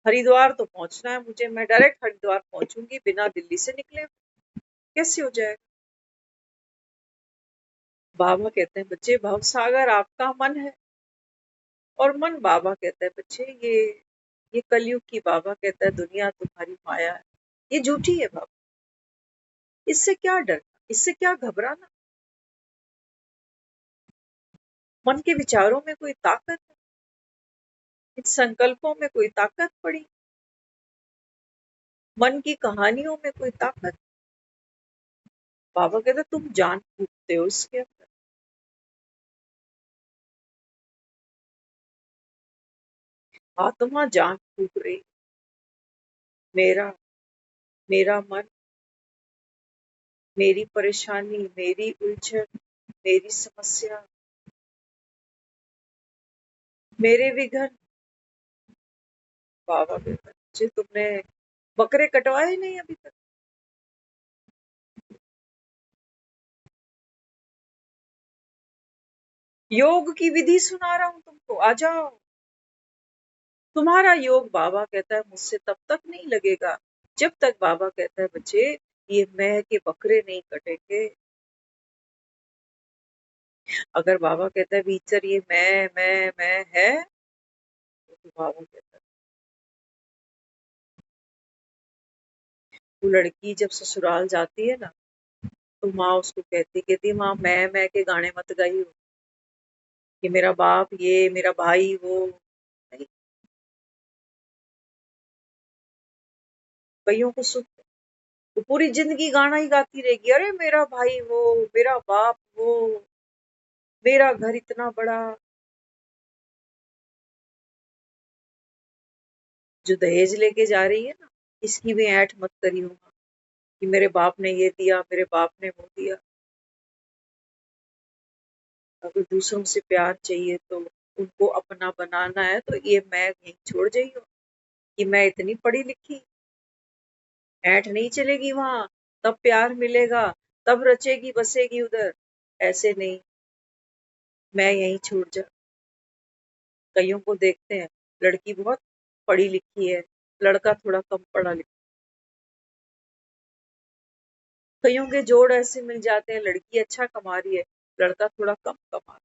Speaker 1: हरिद्वार तो पहुंचना है मुझे, मैं डायरेक्ट हरिद्वार पहुंचूंगी बिना दिल्ली से निकले, कैसे हो जाएगा। बाबा कहते हैं बच्चे भवसागर आपका मन है, और मन बाबा कहता है बच्चे ये कलयुग की, बाबा कहता है दुनिया तुम्हारी माया है, ये झूठी है बाबा, इससे क्या डरना, इससे क्या घबराना। मन के विचारों में कोई ताकत है, इन संकल्पों में कोई ताकत पड़ी, मन की कहानियों में कोई ताकत। बाबा कहते तुम जान फूकते हो इसके अंदर। आत्मा जान फूक रही, मेरा मेरा मन, मेरी परेशानी, मेरी उलझन, मेरी समस्या, मेरे विघन। बाबा कहता है जी तुमने बकरे कटवाए नहीं अभी तक। योग की विधि सुना रहा हूं तुमको, आ जाओ। तुम्हारा योग, बाबा कहता है, मुझसे तब तक नहीं लगेगा जब तक, बाबा कहता है बच्चे, ये मैं के बकरे नहीं कटेंगे। अगर बाबा कहता है भीतर ये मैं है, तो बाबा कहता है, वो लड़की जब ससुराल जाती है ना, तो माँ उसको कहती माँ मैं के गाने मत गाई हो, कि मेरा बाप ये, मेरा भाई वो नहीं। कईयों को सुख, वो पूरी जिंदगी गाना ही गाती रहेगी, अरे मेरा भाई वो, मेरा बाप वो, मेरा घर इतना बड़ा। जो दहेज लेके जा रही है ना, इसकी भी ऐंठ मत करी होगा कि मेरे बाप ने ये दिया, मेरे बाप ने वो दिया। अगर दूसरों से प्यार चाहिए तो उनको अपना बनाना है, तो ये मैं यहीं छोड़ जाइयो, कि मैं इतनी पढ़ी लिखी, ऐंठ नहीं चलेगी वहां, तब प्यार मिलेगा, तब रचेगी बसेगी उधर, ऐसे नहीं, मैं यहीं छोड़ जा। कईयों को देखते हैं, लड़की बहुत पढ़ी लिखी है, लड़का थोड़ा कम पढ़ा लिखा, कईयों के जोड़ ऐसे मिल जाते हैं, लड़की अच्छा कमा रही है, लड़का थोड़ा कम कमा रहा है।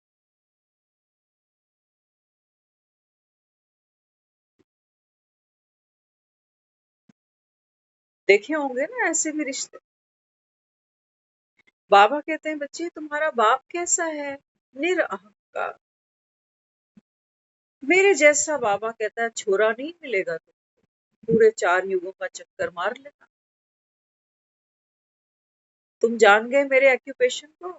Speaker 1: देखे होंगे ना ऐसे भी रिश्ते। बाबा कहते हैं बच्चे तुम्हारा बाप कैसा है, निरअहकार, मेरे जैसा, बाबा कहता है छोरा नहीं मिलेगा तुम, पूरे 4 युगों का चक्कर मार लेना। तुम जान गए मेरे ऑक्यूपेशन को।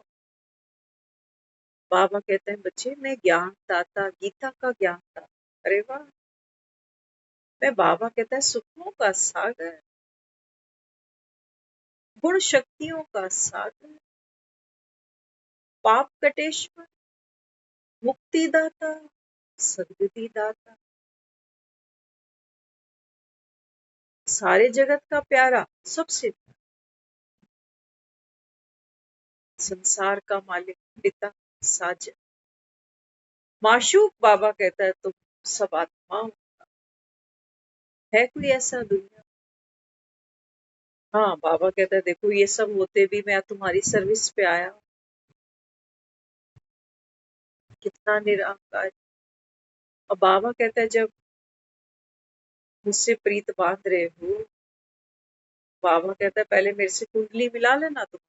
Speaker 1: बाबा कहते हैं बच्चे मैं ज्ञान दाता, गीता का ज्ञान दाता। अरे वाह। मैं, बाबा कहता है, सुखों का सागर, गुण शक्तियों का सागर, पाप कटेश्वर, मुक्तिदाता, सदगति दाता, सारे जगत का प्यारा, सबसे संसार का मालिक, पिता, साजन, माशूक। बाबा कहता है तुम सब आत्माओं, है कोई ऐसा दुनिया। हाँ, बाबा कहता है देखो ये सब होते भी मैं तुम्हारी सर्विस पे आया हूँ, कितना निरंकार। और बाबा कहता है जब मुझसे प्रीत बांध रहे हो, बाबा कहता है पहले मेरे से कुंडली मिला लेना तुम।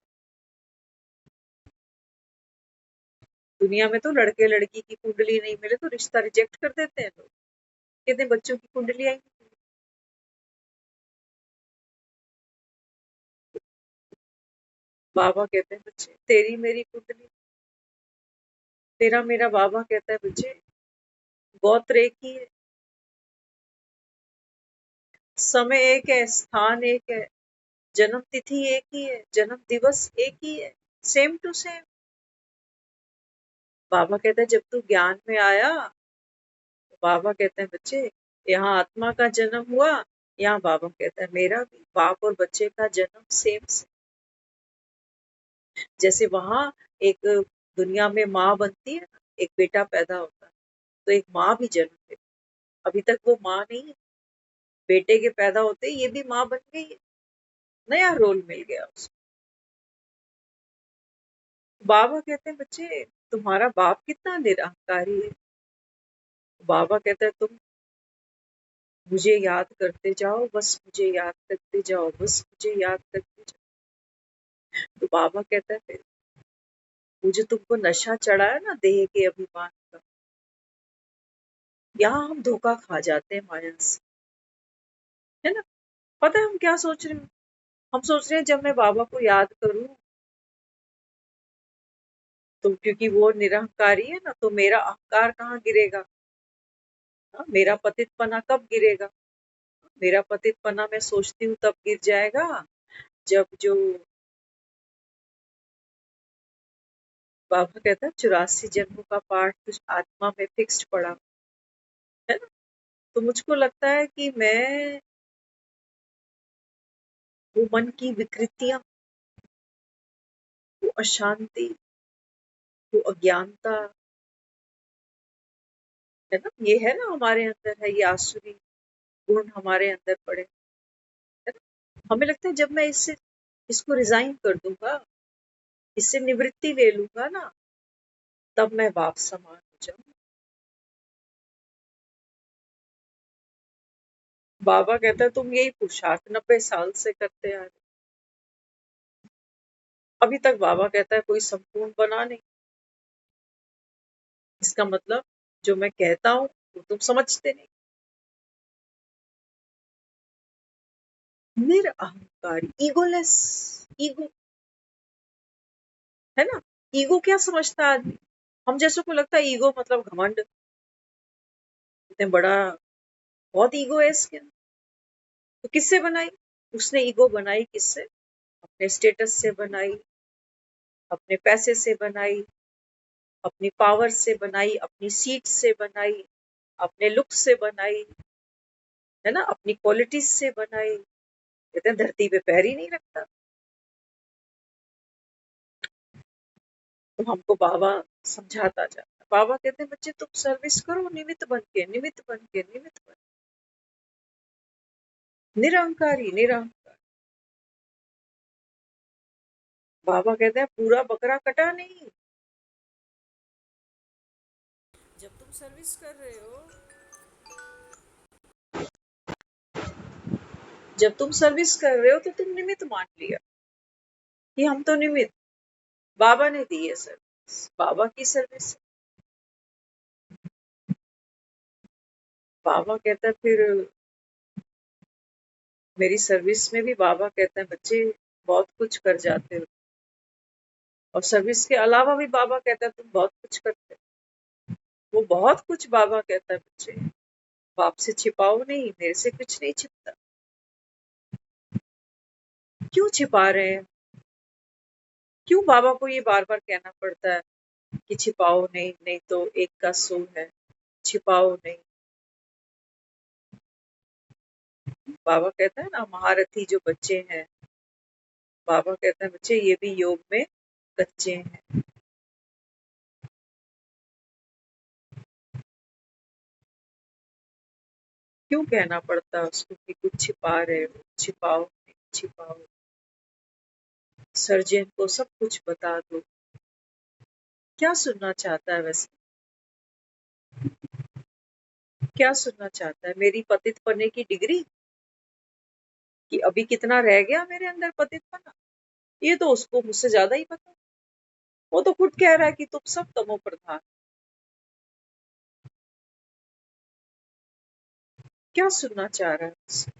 Speaker 1: दुनिया में तो लड़के लड़की की कुंडली नहीं मिले तो रिश्ता रिजेक्ट कर देते हैं लोग, कहते हैं बच्चों की कुंडली आई। बाबा कहते हैं बच्चे तेरी मेरी कुंडली, तेरा मेरा, बाबा कहता है बच्चे गोत्र एक ही है, समय एक है, स्थान एक है, जन्म तिथि एक ही है, जन्म दिवस एक ही है, सेम टू सेम। बाबा कहता है जब तू ज्ञान में आया, तो बाबा कहते हैं बच्चे यहाँ आत्मा का जन्म हुआ, यहाँ बाबा कहता है मेरा भी। बाप और बच्चे का जन्म सेम से, जैसे वहां एक दुनिया में माँ बनती है ना, एक बेटा पैदा होता है, तो एक माँ भी जन्म लेती है। अभी तक वो माँ नहीं है, बेटे के पैदा होते ही ये भी माँ बन गई है, नया रोल मिल गया उसको। बाबा कहते हैं बच्चे तुम्हारा बाप कितना निरहंकारी है। बाबा कहता है तुम मुझे याद करते जाओ, बस मुझे याद करते जाओ, बस मुझे याद करते जाओ। तो बाबा कहता है फिर वो जो तुमको नशा चढ़ा है ना देह के अभिमान का, यहाँ हम धोखा खा जाते हैं माया से, है ना। पता है हम क्या सोच रहे हैं? हम सोच रहे हैं जब मैं बाबा को याद करूं, तो क्योंकि वो निरहंकारी है ना, तो मेरा अहंकार कहाँ गिरेगा। हाँ, मेरा पतितपना कब गिरेगा? मेरा पतितपना मैं सोचती हूँ तब गिर जाएगा, जब जो बाबा कहता है 84 जन्मों का पाठ कुछ आत्मा में फिक्स्ड पड़ा, है ना। तो मुझको लगता है कि मैं वो मन की विकृतियां, वो अशांति, वो अज्ञानता, है ना, ये है ना हमारे अंदर है, ये आसुरी गुण हमारे अंदर पड़े, है ना। हमें लगता है जब मैं इससे इसको रिजाइन कर दूंगा, इससे निवृत्ति ले लूंगा ना, तब मैं बाप समान हो जाऊं। बाबा कहता है तुम यही पुरुषार्थ 90 साल से करते आ रहे हो। अभी तक बाबा कहता है कोई संपूर्ण बना नहीं। इसका मतलब जो मैं कहता हूँ वो तुम समझते नहीं। निरअहकारी, ईगोलेस, ईगो, है ना। ईगो क्या समझता है आदमी? हम जैसों को लगता है ईगो मतलब घमंड, इतने बड़ा, बहुत ईगो है इसके अंदर। तो किससे बनाई? उसने ईगो बनाई किससे? अपने स्टेटस से बनाई, अपने पैसे से बनाई, अपनी पावर से बनाई, अपनी सीट से बनाई, अपने लुक से बनाई, है ना, अपनी क्वालिटीज से बनाई। कहते हैं धरती पे पैर ही नहीं रखता। तो हमको बाबा समझाता जाता, बाबा कहते हैं बच्चे तुम सर्विस करो निमित्त बन के, निमित्त बन के, निमित्त बन के। निरहंकारी, निरहंकार। बाबा कहते हैं पूरा बकरा कटा नहीं। जब तुम सर्विस कर रहे हो, जब तुम सर्विस कर रहे हो तो तुम निमित्त मान लिया कि हम तो निमित्त, बाबा ने दी है सर्विस, बाबा की सर्विस। बाबा कहता है फिर मेरी सर्विस में भी बाबा कहते हैं बच्चे बहुत कुछ कर जाते हो, और सर्विस के अलावा भी बाबा कहता है तुम बहुत कुछ करते हो। वो बहुत कुछ बाबा कहता है बच्चे बाप से छिपाओ नहीं, मेरे से कुछ नहीं छिपता। क्यों छिपा रहे हैं? क्यों बाबा को ये बार बार कहना पड़ता है कि छिपाओ नहीं, नहीं तो एक का सो है, छिपाओ नहीं। बाबा कहता है ना महारथी जो बच्चे हैं, बाबा कहते हैं बच्चे ये भी योग में कच्चे हैं। क्यों कहना पड़ता है उसको कि कुछ छिपा रहे हो, छिपाओ नहीं, छिपाओ। सर्जन को सब कुछ बता दो। क्या सुनना चाहता है वैसे? क्या सुनना चाहता है? मेरी पतित पने की डिग्री, कि अभी कितना रह गया मेरे अंदर पतित पना? ये तो उसको मुझसे ज्यादा ही पता। वो तो खुद कह रहा है कि तुम सब तमो प्रधान। क्या सुनना चाह रहा है उससे?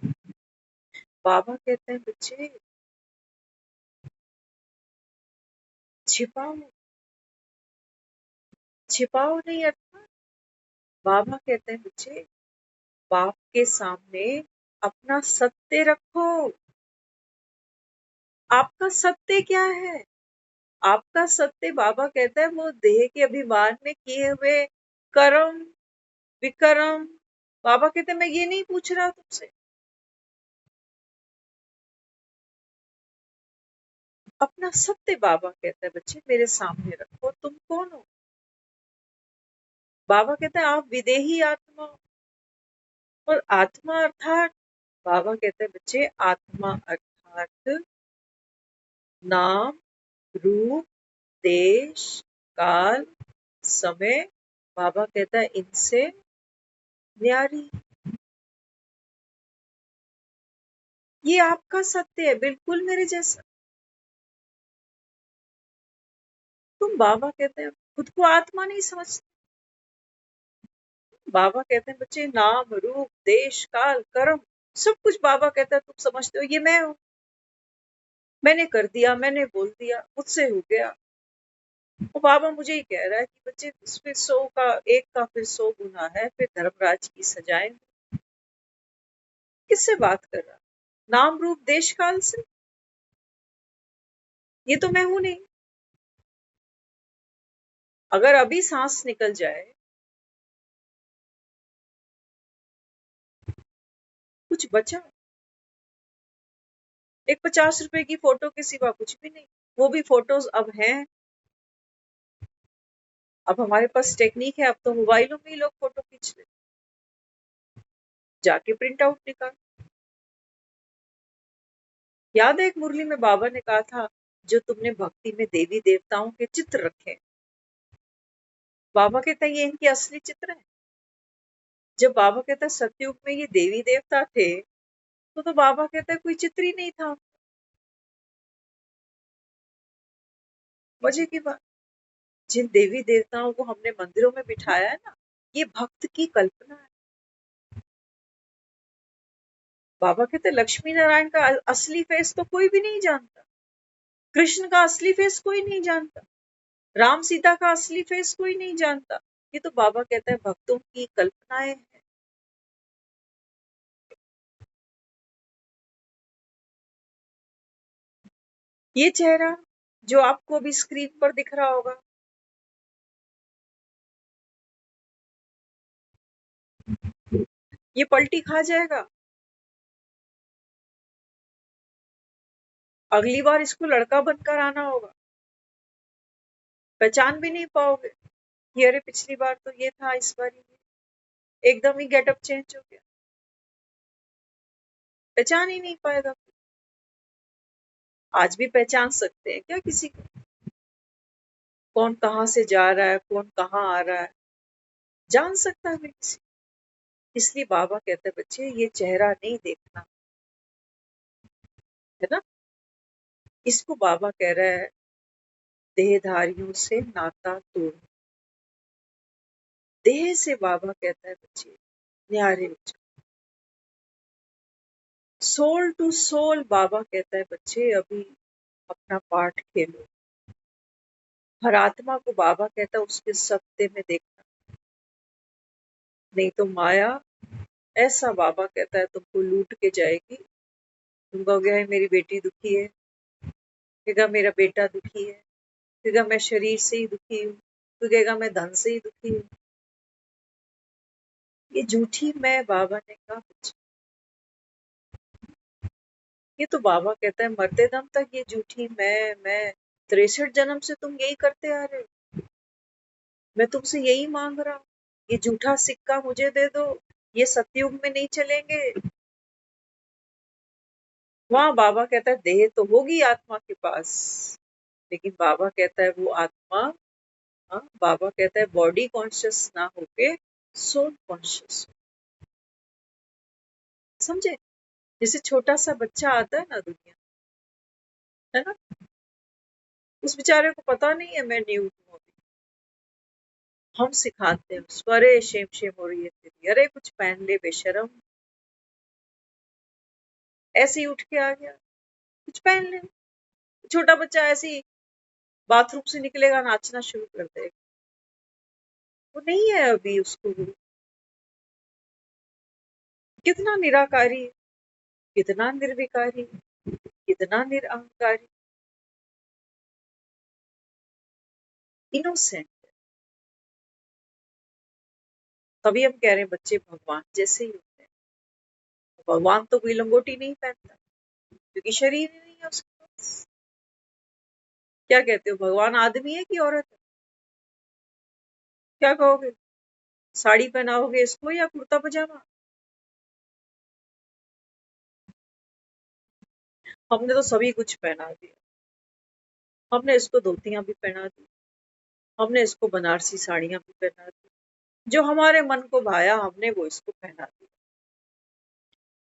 Speaker 1: बाबा कहते हैं बच्चे छिपाओ, छिपाओ नहीं अर्थात बाबा कहते हैं बच्चे बाप के सामने अपना सत्य रखो। आपका सत्य क्या है? आपका सत्य बाबा कहता है वो देह के अभिमान में किए हुए कर्म विकर्म। बाबा कहते हैं मैं ये नहीं पूछ रहा तुमसे। अपना सत्य बाबा कहता है बच्चे मेरे सामने रखो, तुम कौन हो? बाबा कहता है आप विदेही आत्मा हो। और आत्मा अर्थात बाबा कहते हैं बच्चे आत्मा अर्थात नाम रूप देश काल समय। बाबा कहता है इनसे न्यारी। ये आपका सत्य है बिल्कुल मेरे जैसा। तुम बाबा कहते हैं खुद को आत्मा नहीं समझते। बाबा कहते हैं बच्चे नाम रूप देश काल कर्म सब कुछ बाबा कहता है तुम समझते हो ये मैं हूं। मैंने कर दिया मैंने बोल दिया मुझसे हो गया। वो बाबा मुझे ही कह रहा है कि बच्चे इसमें 100 का एक का फिर 100 गुना है फिर धर्मराज की सजाएं। किससे बात कर रहा? नाम रूप देश काल से। ये तो मैं हूं नहीं। अगर अभी सांस निकल जाए कुछ बचा? एक 50 रुपए की फोटो के सिवा कुछ भी नहीं। वो भी फोटोज अब हैं। अब हमारे पास टेक्निक है, अब तो मोबाइलों में ही लोग फोटो खींच ले। जाके प्रिंट आउट निकाल। याद है एक मुरली में बाबा ने कहा था जो तुमने भक्ति में देवी देवताओं के चित्र रखे। बाबा कहता है ये इनके असली चित्र हैं। जब बाबा कहता है सतयुग में ये देवी देवता थे तो बाबा कहता है कोई चित्र ही नहीं था। मजे की बात, जिन देवी देवताओं को हमने मंदिरों में बिठाया है ना, ये भक्त की कल्पना है। बाबा कहते लक्ष्मी नारायण का असली फेस तो कोई भी नहीं जानता। कृष्ण का असली फेस कोई नहीं जानता। राम सीता का असली फेस कोई नहीं जानता। ये तो बाबा कहता है भक्तों की कल्पनाएं हैं। ये चेहरा जो आपको अभी स्क्रीन पर दिख रहा होगा, ये पलटी खा जाएगा। अगली बार इसको लड़का बनकर आना होगा। पहचान भी नहीं पाओगे कि अरे पिछली बार तो ये था, इस बार ये। एकदम ही गेटअप चेंज हो गया। पहचान ही नहीं पाएगा। आज भी पहचान सकते हैं क्या किसी को? कौन कहाँ से जा रहा है कौन कहाँ आ रहा है जान सकता है किसी? इसलिए बाबा कहते हैं बच्चे ये चेहरा नहीं देखना, है ना। इसको बाबा कह रहा है देहधारियों से नाता तोड़। देह से बाबा कहता है बच्चे न्यारे हो जाओ। सोल टू सोल बाबा कहता है बच्चे अभी अपना पार्ट खेलो। हर आत्मा को बाबा कहता है उसके सत्य में देखना, नहीं तो माया ऐसा बाबा कहता है तुमको लूट के जाएगी। तुम कहोगे मेरी बेटी दुखी है, कहेगा मेरा बेटा दुखी है, कहेगा मैं शरीर से ही दुखी हूँ, तो कहेगा मैं धन से ही दुखी हूँ। ये झूठी मैं बाबा ने कहा बच्चे। ये तो बाबा कहता है मरते दम तक ये झूठी मैं 63 जन्म से तुम यही करते आ रहे हो। मैं तुमसे यही मांग रहा हूँ, ये झूठा सिक्का मुझे दे दो। ये सतयुग में नहीं चलेंगे। वहां बाबा कहता है देह तो होगी आत्मा के पास, लेकिन बाबा कहता है वो आत्मा, हाँ बाबा कहता है बॉडी कॉन्शियस ना होके सोल कॉन्शियस। समझे? जैसे छोटा सा बच्चा आता है ना दुनिया, है ना, उस बेचारे को पता नहीं है मैं न्यू हूँ अभी। हम सिखाते हैं उसको अरे शेम शेम हो रही है तेरी, अरे कुछ पहन ले बेशरम। ऐसे ही उठ के आ गया, कुछ पहन ले। छोटा बच्चा ऐसे ही बाथरूम से निकलेगा नाचना शुरू कर देगा। वो नहीं है अभी उसको। कितना निराकारी, कितना निर्विकारी, कितना निरअहंकारी, इनोसेंट। तभी हम कह रहे हैं बच्चे भगवान जैसे ही होते हैं। भगवान तो कोई लंगोटी नहीं पहनता क्योंकि शरीर ही नहीं है उसके पास। क्या कहते हो, भगवान आदमी है कि औरत है? क्या कहोगे, साड़ी पहनाओगे इसको या कुर्ता पजामा? हमने तो सभी कुछ पहना दिया। हमने इसको धोतियां भी पहना दी, हमने इसको बनारसी साड़ियां भी पहना दी, जो हमारे मन को भाया हमने वो इसको पहना दिया।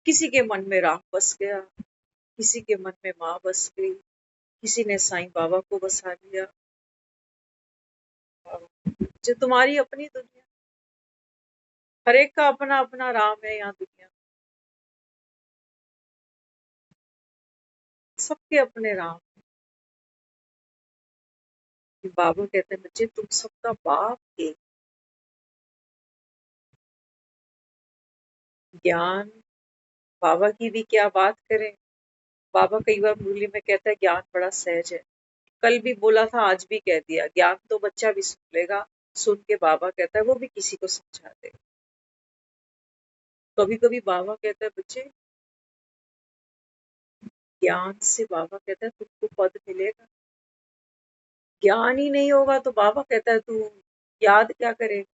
Speaker 1: किसी के मन में राम बस गया, किसी के मन में माँ बस गई, किसी ने साईं बाबा को बसा लिया। जो तुम्हारी अपनी दुनिया, हर एक का अपना अपना राम है यहाँ दुनिया, सबके अपने राम। बाबा कहते हैं बच्चे तुम सबका बाप एक। ज्ञान, बाबा की भी क्या बात करें। बाबा कई बार मुरली में कहता है ज्ञान बड़ा सहज है। कल भी बोला था, आज भी कह दिया, ज्ञान तो बच्चा भी सुन लेगा। सुन के बाबा कहता है वो भी किसी को समझा दे। कभी कभी बाबा कहता है बच्चे, ज्ञान से बाबा कहता है तुमको पद मिलेगा। ज्ञान ही नहीं होगा तो बाबा कहता है तू याद क्या करेगा।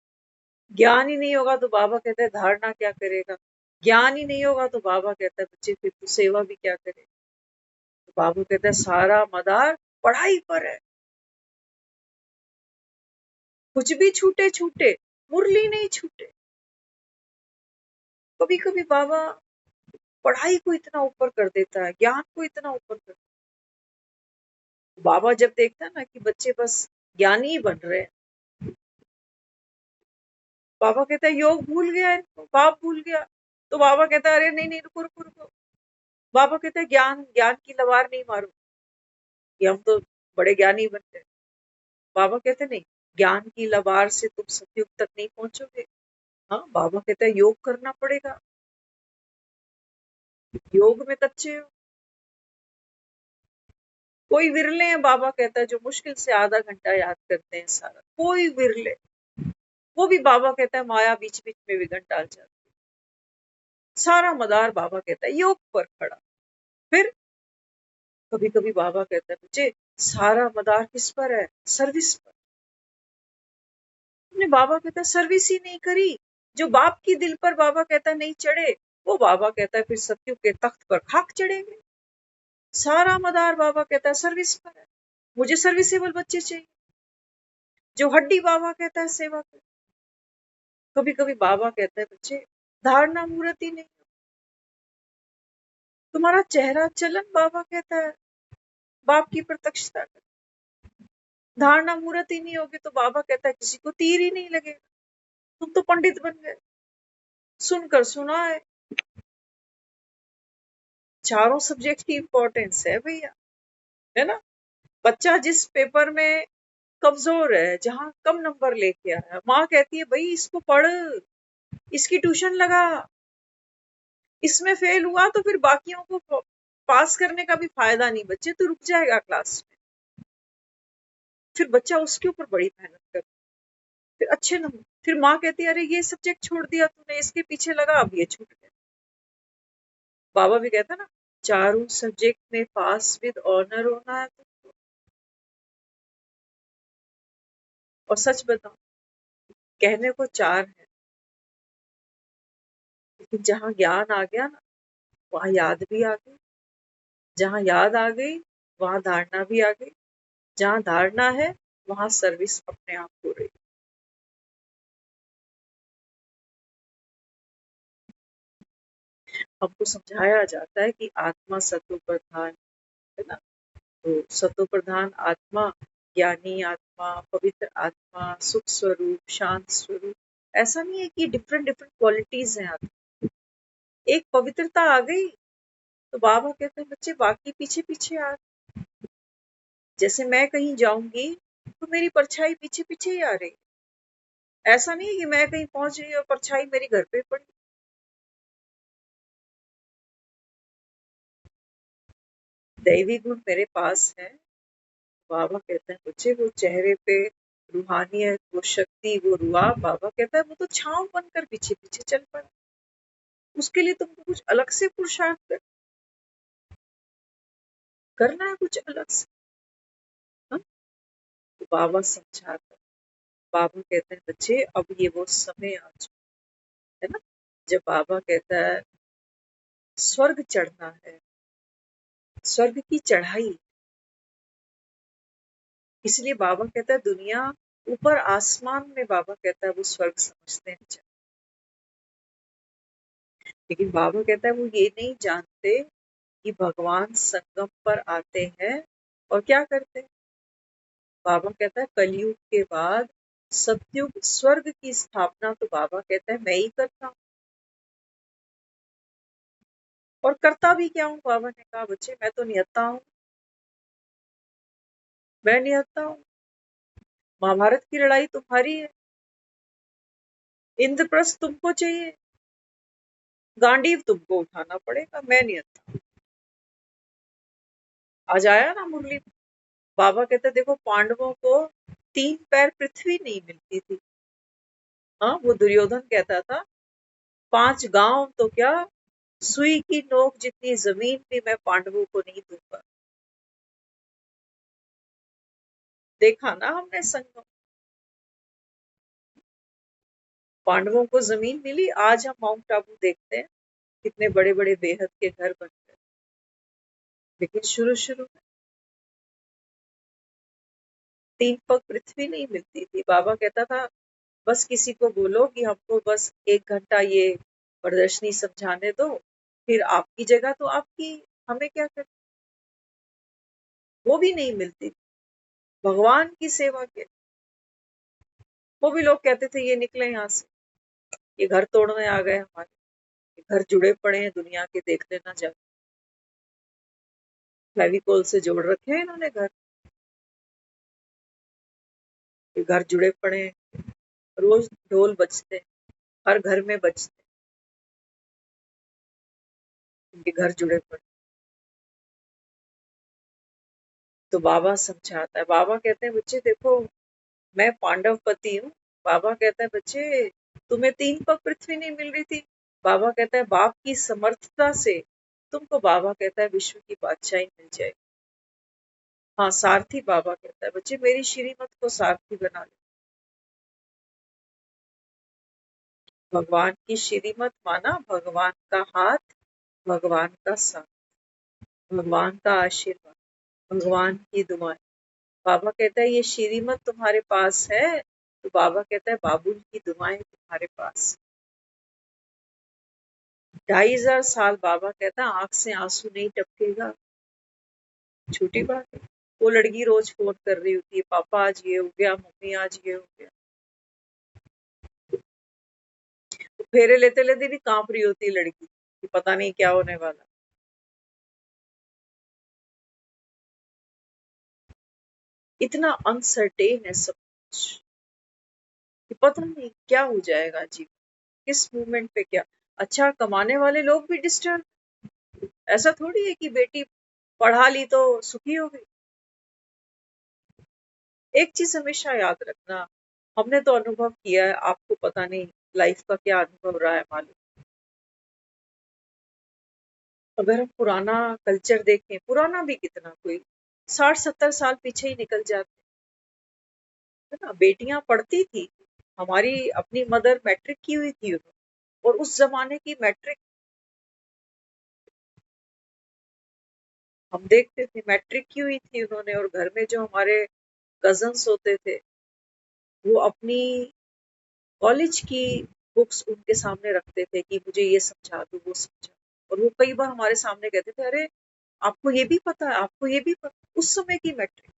Speaker 1: ज्ञान ही नहीं होगा तो बाबा कहता है धारणा क्या करेगा। ज्ञान ही नहीं होगा तो बाबा कहता है बच्चे फिर तू सेवा भी क्या करेगा। तो बाबा कहता है सारा मदार पढ़ाई पर है। कुछ भी छूटे छूटे, मुरली नहीं छूटे। कभी कभी बाबा पढ़ाई को इतना ऊपर कर देता है, ज्ञान को इतना ऊपर कर देता है। बाबा जब देखता है ना कि बच्चे बस ज्ञानी ही बन रहे हैं, बाबा कहता है योग भूल गया है इनको, बाप भूल गया। तो बाबा कहता है अरे नहीं नहीं रुको रुको रुको। बाबा कहता है ज्ञान ज्ञान की लवार नहीं मारो कि हम तो बड़े ज्ञानी बन गए। बाबा कहते नहीं, ज्ञान की लवार से तुम सतयुग तक नहीं पहुंचोगे। हाँ, बाबा कहता है योग करना पड़ेगा, योग में कच्चे हो। कोई विरले हैं, बाबा कहता है, जो मुश्किल से आधा घंटा याद करते हैं सारा, कोई विरले। वो भी बाबा कहता है माया बीच बीच में विघन डाल जाती है। सारा मदार बाबा कहता है योग पर खड़ा। फिर कभी कभी बाबा कहता है बच्चे सारा मदार किस पर है, सर्विस पर। तुमने बाबा कहता है सर्विस ही नहीं करी। जो बाप की दिल पर बाबा कहता है नहीं चढ़े, वो बाबा कहता है फिर सत्यु के तख्त पर खाक चढ़ेंगे। सारा मदार बाबा कहता है सर्विस पर है। मुझे सर्विसेबल बच्चे चाहिए, जो हड्डी बाबा कहता है सेवा कर। कभी कभी बाबा कहता है बच्चे धारणा मूर्ति नहीं, तुम्हारा चेहरा चलन बाबा कहता है बाप की प्रत्यक्षता कर। धारणा मूर्ति नहीं होगी तो बाबा कहता है किसी को तीर ही नहीं लगेगा। तुम तो पंडित बन गए, सुनकर सुना है। चारों सब्जेक्ट की इंपॉर्टेंस है भैया, है ना। बच्चा जिस पेपर में कमजोर है, जहां कम नंबर लेके आया, माँ कहती है भाई इसको पढ़, इसकी ट्यूशन लगा। इसमें फेल हुआ तो फिर बाकियों को पास करने का भी फायदा नहीं, बच्चे तो रुक जाएगा क्लास में। फिर बच्चा उसके ऊपर बड़ी मेहनत कर, फिर अच्छे नंबर। फिर माँ कहती है अरे ये सब्जेक्ट छोड़ दिया तूने, इसके पीछे लगा, अब ये छूट गया। बाबा भी कहता ना, चारों सब्जेक्ट में पास विद ऑनर होना है तुमको। और सच बताओ, कहने को चार है, लेकिन जहां ज्ञान आ गया ना, वहां याद भी आ गई। जहां याद आ गई वहां धारणा भी आ गई। जहां धारणा है वहां सर्विस अपने आप हो रही। हमको समझाया जाता है कि आत्मा सत्व प्रधान, है ना। तो सत्व प्रधान आत्मा, ज्ञानी आत्मा, पवित्र आत्मा, सुख स्वरूप, शांत स्वरूप। ऐसा नहीं है कि डिफरेंट डिफरेंट क्वालिटीज हैं आत्मा। एक पवित्रता आ गई तो बाबा कहते हैं बच्चे बाकी पीछे पीछे आ। जैसे मैं कहीं जाऊंगी तो मेरी परछाई पीछे पीछे ही आ रही। ऐसा नहीं है कि मैं कहीं पहुंच रही और परछाई मेरी घर पे पड़ी। दैवी गुण मेरे पास है। बाबा कहता है बच्चे वो चेहरे पे रूहानियत, वो शक्ति, वो रुआब, बाबा कहता है वो तो छांव बनकर पीछे पीछे चल पड़ा। उसके लिए तुमको कुछ अलग से पुरुषार्थ करना है, कुछ अलग से। हाँ? तो बाबा समझाता है। बाबा कहते हैं बच्चे अब ये वो समय आ चुका है ना, जब बाबा कहता है स्वर्ग चढ़ना है, स्वर्ग की चढ़ाई। इसलिए बाबा कहता है दुनिया ऊपर आसमान में, बाबा कहता है वो स्वर्ग समझते हैं। लेकिन बाबा कहता है वो ये नहीं जानते कि भगवान संगम पर आते हैं और क्या करते हैं। बाबा कहता है कलयुग के बाद सतयुग स्वर्ग की स्थापना तो बाबा कहता है मैं ही करता हूँ। और करता भी क्या हूँ, बाबा ने कहा बच्चे मैं तो निहत्ता हूँ, मैं निहत्ता हूँ। महाभारत की लड़ाई तुम्हारी है, इंद्रप्रस्थ तुमको चाहिए, गांडीव तुमको उठाना पड़ेगा, मैं निहत्ता। आज आया ना मुरली में, बाबा कहते देखो पांडवों को 3 पैर पृथ्वी नहीं मिलती थी। हाँ, वो दुर्योधन कहता था 5 गांव तो क्या, सुई की नोक जितनी जमीन भी मैं पांडवों को नहीं दूंगा। देखा ना हमने संगम, पांडवों को जमीन मिली। आज हम माउंट आबू देखते हैं कितने बड़े बड़े बेहद के घर बन गए। लेकिन शुरू शुरू में 3 पग पृथ्वी नहीं मिलती थी। बाबा कहता था बस किसी को बोलो कि हमको बस 1 घंटा ये प्रदर्शनी समझाने दो, फिर आपकी जगह तो आपकी, हमें क्या कर। वो भी नहीं मिलती थी भगवान की सेवा के। वो भी लोग कहते थे ये निकले यहाँ से, ये घर तोड़ने आ गए हमारे, ये घर जुड़े पड़े हैं दुनिया के, देख लेना जा, फेविकोल से जोड़ रखे हैं इन्होंने घर, ये घर जुड़े पड़े हैं। रोज ढोल बजते हैं, हर घर में बजते हैं, इनके घर जुड़े पड़े। तो बाबा समझाता है, बाबा कहते हैं बच्चे देखो मैं पांडव पति हूँ। बाबा कहता है बच्चे तुम्हें 3 पग पृथ्वी नहीं मिल रही थी, बाबा कहता है बाप की समर्थता से तुमको, बाबा कहता है विश्व की बादशाही मिल जाएगी। हाँ सारथी, बाबा कहता है बच्चे मेरी श्रीमत को सारथी बना लो। भगवान की श्रीमत माना भगवान का हाथ, भगवान का साथ, भगवान का आशीर्वाद, भगवान की दुआएं। बाबा कहता है ये श्रीमत तुम्हारे पास है, तो बाबा कहता है बाबुल की दुआएं तुम्हारे पास। 2500 साल बाबा कहता है आंख से आंसू नहीं टपकेगा, छोटी बात है। वो लड़की रोज फोन कर रही होती है पापा आज ये हो गया, मम्मी आज ये हो गया। तो फेरे लेते लेते भी कांप रही होती है लड़की कि पता नहीं क्या होने वाला। इतना अनसर्टेन है सब कुछ कि पता नहीं क्या हो जाएगा जीवन, किस मूवमेंट पे क्या। अच्छा कमाने वाले लोग भी डिस्टर्ब, ऐसा थोड़ी है कि बेटी पढ़ा ली तो सुखी हो गई। एक चीज हमेशा याद रखना, हमने तो अनुभव किया है, आपको पता नहीं लाइफ का क्या अनुभव रहा है मालूम। अगर हम पुराना कल्चर देखें, पुराना भी कितना, कोई 60-70 साल पीछे ही निकल जाते है ना, बेटियां पढ़ती थी। हमारी अपनी मदर मैट्रिक की हुई थी उन्होंने, और उस जमाने की मैट्रिक हम देखते थे, मैट्रिक की हुई थी उन्होंने। और घर में जो हमारे कजन्स होते थे वो अपनी कॉलेज की बुक्स उनके सामने रखते थे कि मुझे ये समझा दो वो समझा। और वो कई बार हमारे सामने कहते थे अरे आपको ये भी पता है, आपको ये भी पता। उस समय की मैट्रिक,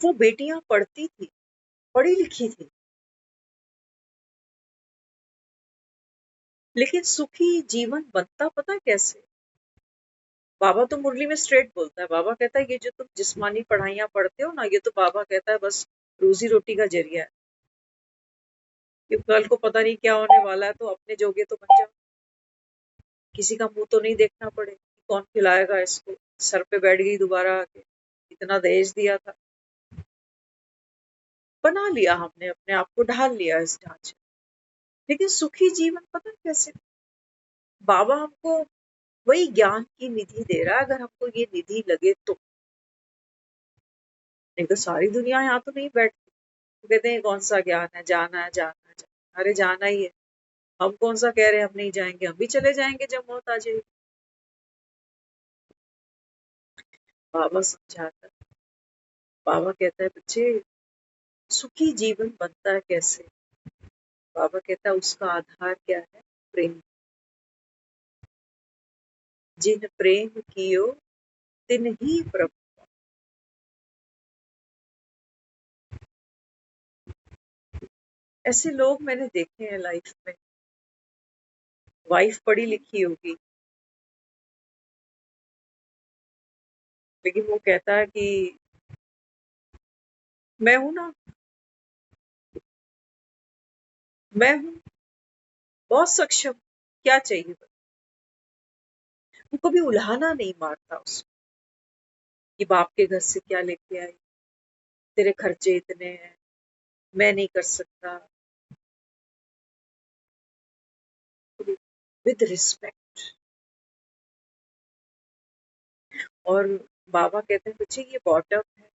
Speaker 1: वो बेटियां पढ़ती थी, पढ़ी लिखी थी, लेकिन सुखी जीवन बनता पता है कैसे। बाबा तो मुरली में स्ट्रेट बोलता है, बाबा कहता है ये जो तुम जिस्मानी पढ़ाइयाँ पढ़ते हो ना, ये तो बाबा कहता है बस रोजी रोटी का जरिया है, कि कल को पता नहीं क्या होने वाला है, तो अपने जोगे तो बन जाओ। किसी का मुंह तो नहीं देखना पड़े कि कौन खिलाएगा इसको, सर पे बैठ गई दोबारा आके, इतना दहेज दिया था। बना लिया हमने, अपने आप को ढाल लिया इस ढांचे। लेकिन सुखी जीवन पता कैसे? बाबा हमको वही ज्ञान की निधि दे रहा है, अगर हमको ये निधि लगे तो। नहीं तो सारी दुनिया यहाँ तो नहीं बैठती। तो कहते हैं कौन सा ज्ञान है, जाना है जाना है जाना है। अरे जाना ही है। हम कौन सा कह रहे हैं हम नहीं जाएंगे, हम भी चले जाएंगे जब मौत आ जाएगी। बाबा समझाता है, बाबा कहता है बच्चे सुखी जीवन बनता है कैसे? बाबा कहता है उसका आधार क्या है? प्रेम। जिन प्रेम कियो तिन ही प्रभु। ऐसे लोग मैंने देखे हैं लाइफ में। वाइफ पढ़ी लिखी होगी, लेकिन वो कहता है कि मैं हूं ना, मैं हूं बहुत सक्षम, क्या चाहिए? वो कभी उल्हाना नहीं मारता उसको कि बाप के घर से क्या लेके आई, तेरे खर्चे इतने हैं, मैं नहीं कर सकता। With respect. और बाबा कहते हैं बच्चे ये बॉटम है।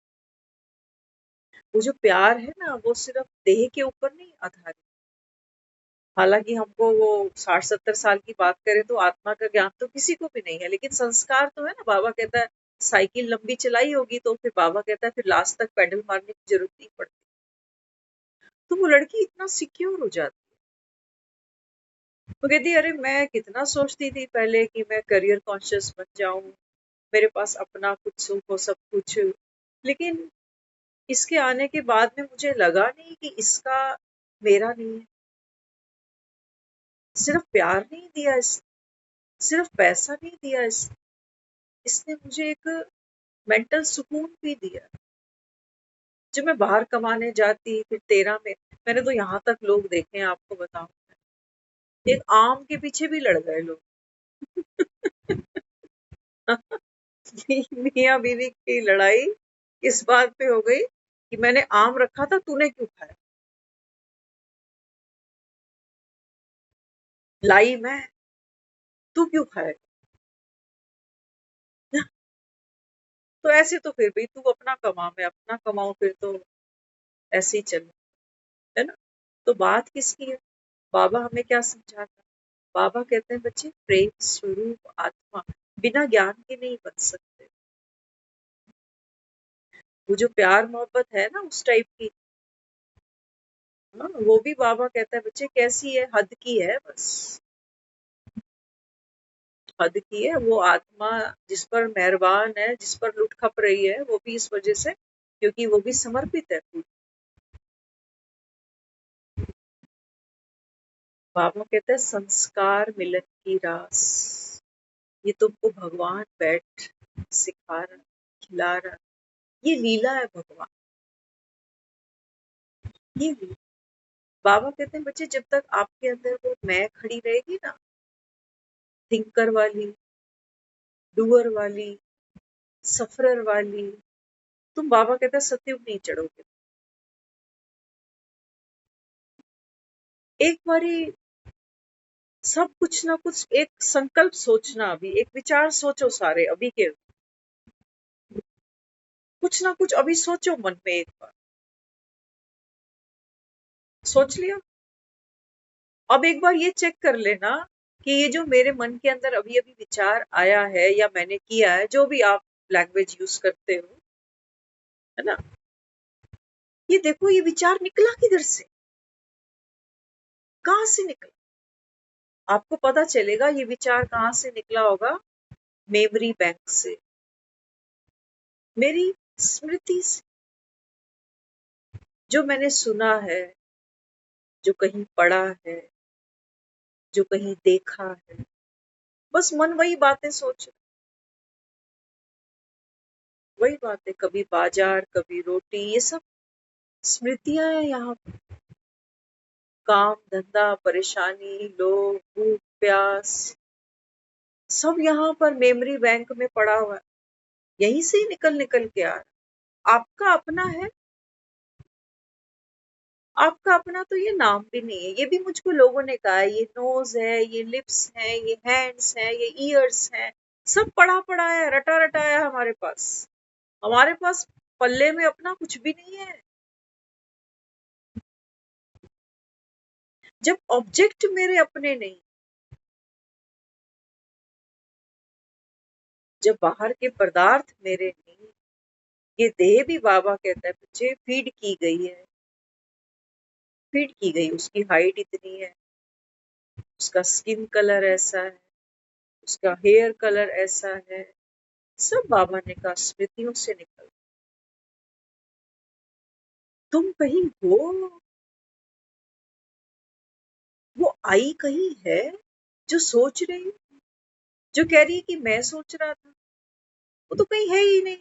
Speaker 1: वो जो प्यार है ना, वो सिर्फ देह के ऊपर नहीं आधारित। हालांकि हमको वो 60-70 साल की बात करें तो आत्मा का ज्ञान तो किसी को भी नहीं है, लेकिन संस्कार तो है ना। बाबा कहता है साइकिल लंबी चलाई होगी तो फिर बाबा कहता है फिर लास्ट तक पेडल मारने की जरूरत नहीं पड़ती। तो वो लड़की इतना सिक्योर हो जाती। वो कहती अरे मैं कितना सोचती थी पहले कि मैं करियर कॉन्शियस बन जाऊं, मेरे पास अपना कुछ सुख हो, सब कुछ। लेकिन इसके आने के बाद में मुझे लगा नहीं कि इसका मेरा नहीं है। सिर्फ प्यार नहीं दिया इस, सिर्फ पैसा नहीं दिया इसने मुझे एक मेंटल सुकून भी दिया। जब मैं बाहर कमाने जाती फिर 13 में, मैंने तो यहाँ तक लोग देखे हैं आपको बताऊं, एक आम के पीछे भी लड़ गए लोग। मियाँ बीवी की लड़ाई इस बात पे हो गई कि मैंने आम रखा था, तूने क्यों खाया? लाई मैं, तू क्यों खाएगा? तो ऐसे तो फिर भी तू अपना कमा, मैं अपना कमाऊं, फिर तो ऐसे ही चल, है ना? तो बात किसकी है? बाबा हमें क्या समझाता? बाबा कहते हैं बच्चे प्रेम स्वरूप आत्मा बिना ज्ञान के नहीं बन सकते। वो जो प्यार मोहब्बत है ना उस टाइप की, हाँ, वो भी बाबा कहता है बच्चे कैसी है, हद की है बस। हद की है वो आत्मा, जिस पर मेहरबान है, जिस पर लुट खप रही है, वो भी इस वजह से क्योंकि वो भी समर्पित है पूरी। बाबा कहता है संस्कार मिलन की रास, ये तुमको भगवान बैठ सिखा रहा, खिला रहा। ये लीला है भगवान, ये लीला। बाबा कहते हैं बच्चे जब तक आपके अंदर वो मैं खड़ी रहेगी ना, थिंकर वाली, डूअर वाली, सफरर वाली, तुम बाबा कहते हैं सत्युग नहीं चढ़ोगे। एक बारी सब कुछ ना कुछ एक संकल्प सोचना, अभी एक विचार सोचो सारे अभी के, कुछ ना कुछ अभी सोचो मन में एक बार। सोच लिया? अब एक बार ये चेक कर लेना कि ये जो मेरे मन के अंदर अभी अभी विचार आया है या मैंने किया है, जो भी आप लैंग्वेज यूज करते हो, है ना, ये देखो ये विचार निकला किधर से, कहाँ से निकला? आपको पता चलेगा ये विचार कहाँ से निकला होगा। मेमोरी बैंक से, मेरी स्मृति से, जो मैंने सुना है, जो कहीं पढ़ा है, जो कहीं देखा है, बस मन वही बातें सोच, वही बातें, कभी बाजार कभी रोटी, ये सब स्मृतियां हैं यहाँ पे। काम धंधा परेशानी लोभ भूख प्यास, सब यहाँ पर मेमोरी बैंक में पड़ा हुआ है, यहीं से ही निकल निकल के आ रहा। आपका अपना है? आपका अपना तो ये नाम भी नहीं है। ये भी मुझको लोगों ने कहा है, ये नोज है, ये लिप्स है, ये हैंड्स है, ये ईयर्स है, सब पड़ा पड़ा है, रटा रटा है हमारे पास। हमारे पास पल्ले में अपना कुछ भी नहीं है। जब ऑब्जेक्ट मेरे अपने नहीं, जब बाहर के पदार्थ मेरे नहीं, ये देह भी बाबा कहता है बच्चे फीड की गई है, फीड की गई। उसकी हाइट इतनी है, उसका स्किन कलर ऐसा है, उसका हेयर कलर ऐसा है, सब बाबा ने कहा स्मृतियों से निकल। तुम कहीं हो, वो आई कहीं है जो सोच रही, जो कह रही है कि मैं सोच रहा था, वो तो कहीं है ही नहीं,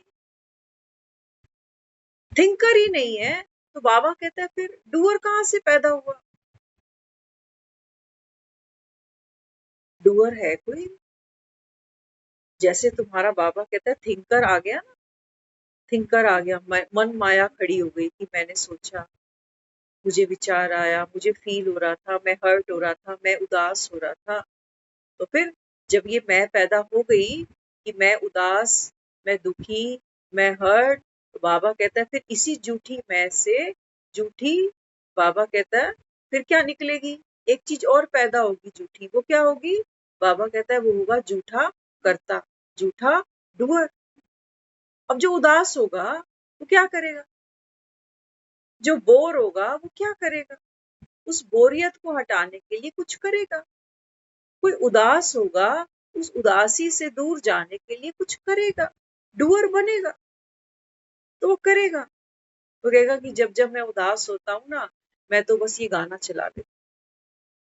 Speaker 1: थिंकर ही नहीं है। तो बाबा कहता है फिर डूअर कहाँ से पैदा हुआ? डूअर है कोई? जैसे तुम्हारा बाबा कहता है थिंकर आ गया ना, थिंकर आ गया, मन माया खड़ी हो गई कि मैंने सोचा, मुझे विचार आया, मुझे फील हो रहा था, मैं हर्ट हो रहा था, मैं उदास हो रहा था। तो फिर जब ये मैं पैदा हो गई कि मैं उदास, मैं दुखी, मैं हर्ट, तो बाबा कहता है फिर इसी झूठी मैं से झूठी, बाबा कहता है फिर क्या निकलेगी? एक चीज और पैदा होगी झूठी, वो क्या होगी? बाबा कहता है वो होगा झूठा करता, झूठा डूअर। अब जो उदास होगा वो क्या करेगा? जो बोर होगा वो क्या करेगा? उस बोरियत को हटाने के लिए कुछ करेगा। कोई उदास होगा, उस उदासी से दूर जाने के लिए कुछ करेगा, डूअर बनेगा। तो वो करेगा, वो कहेगा कि जब जब मैं उदास होता हूँ ना, मैं तो बस ये गाना चला देता,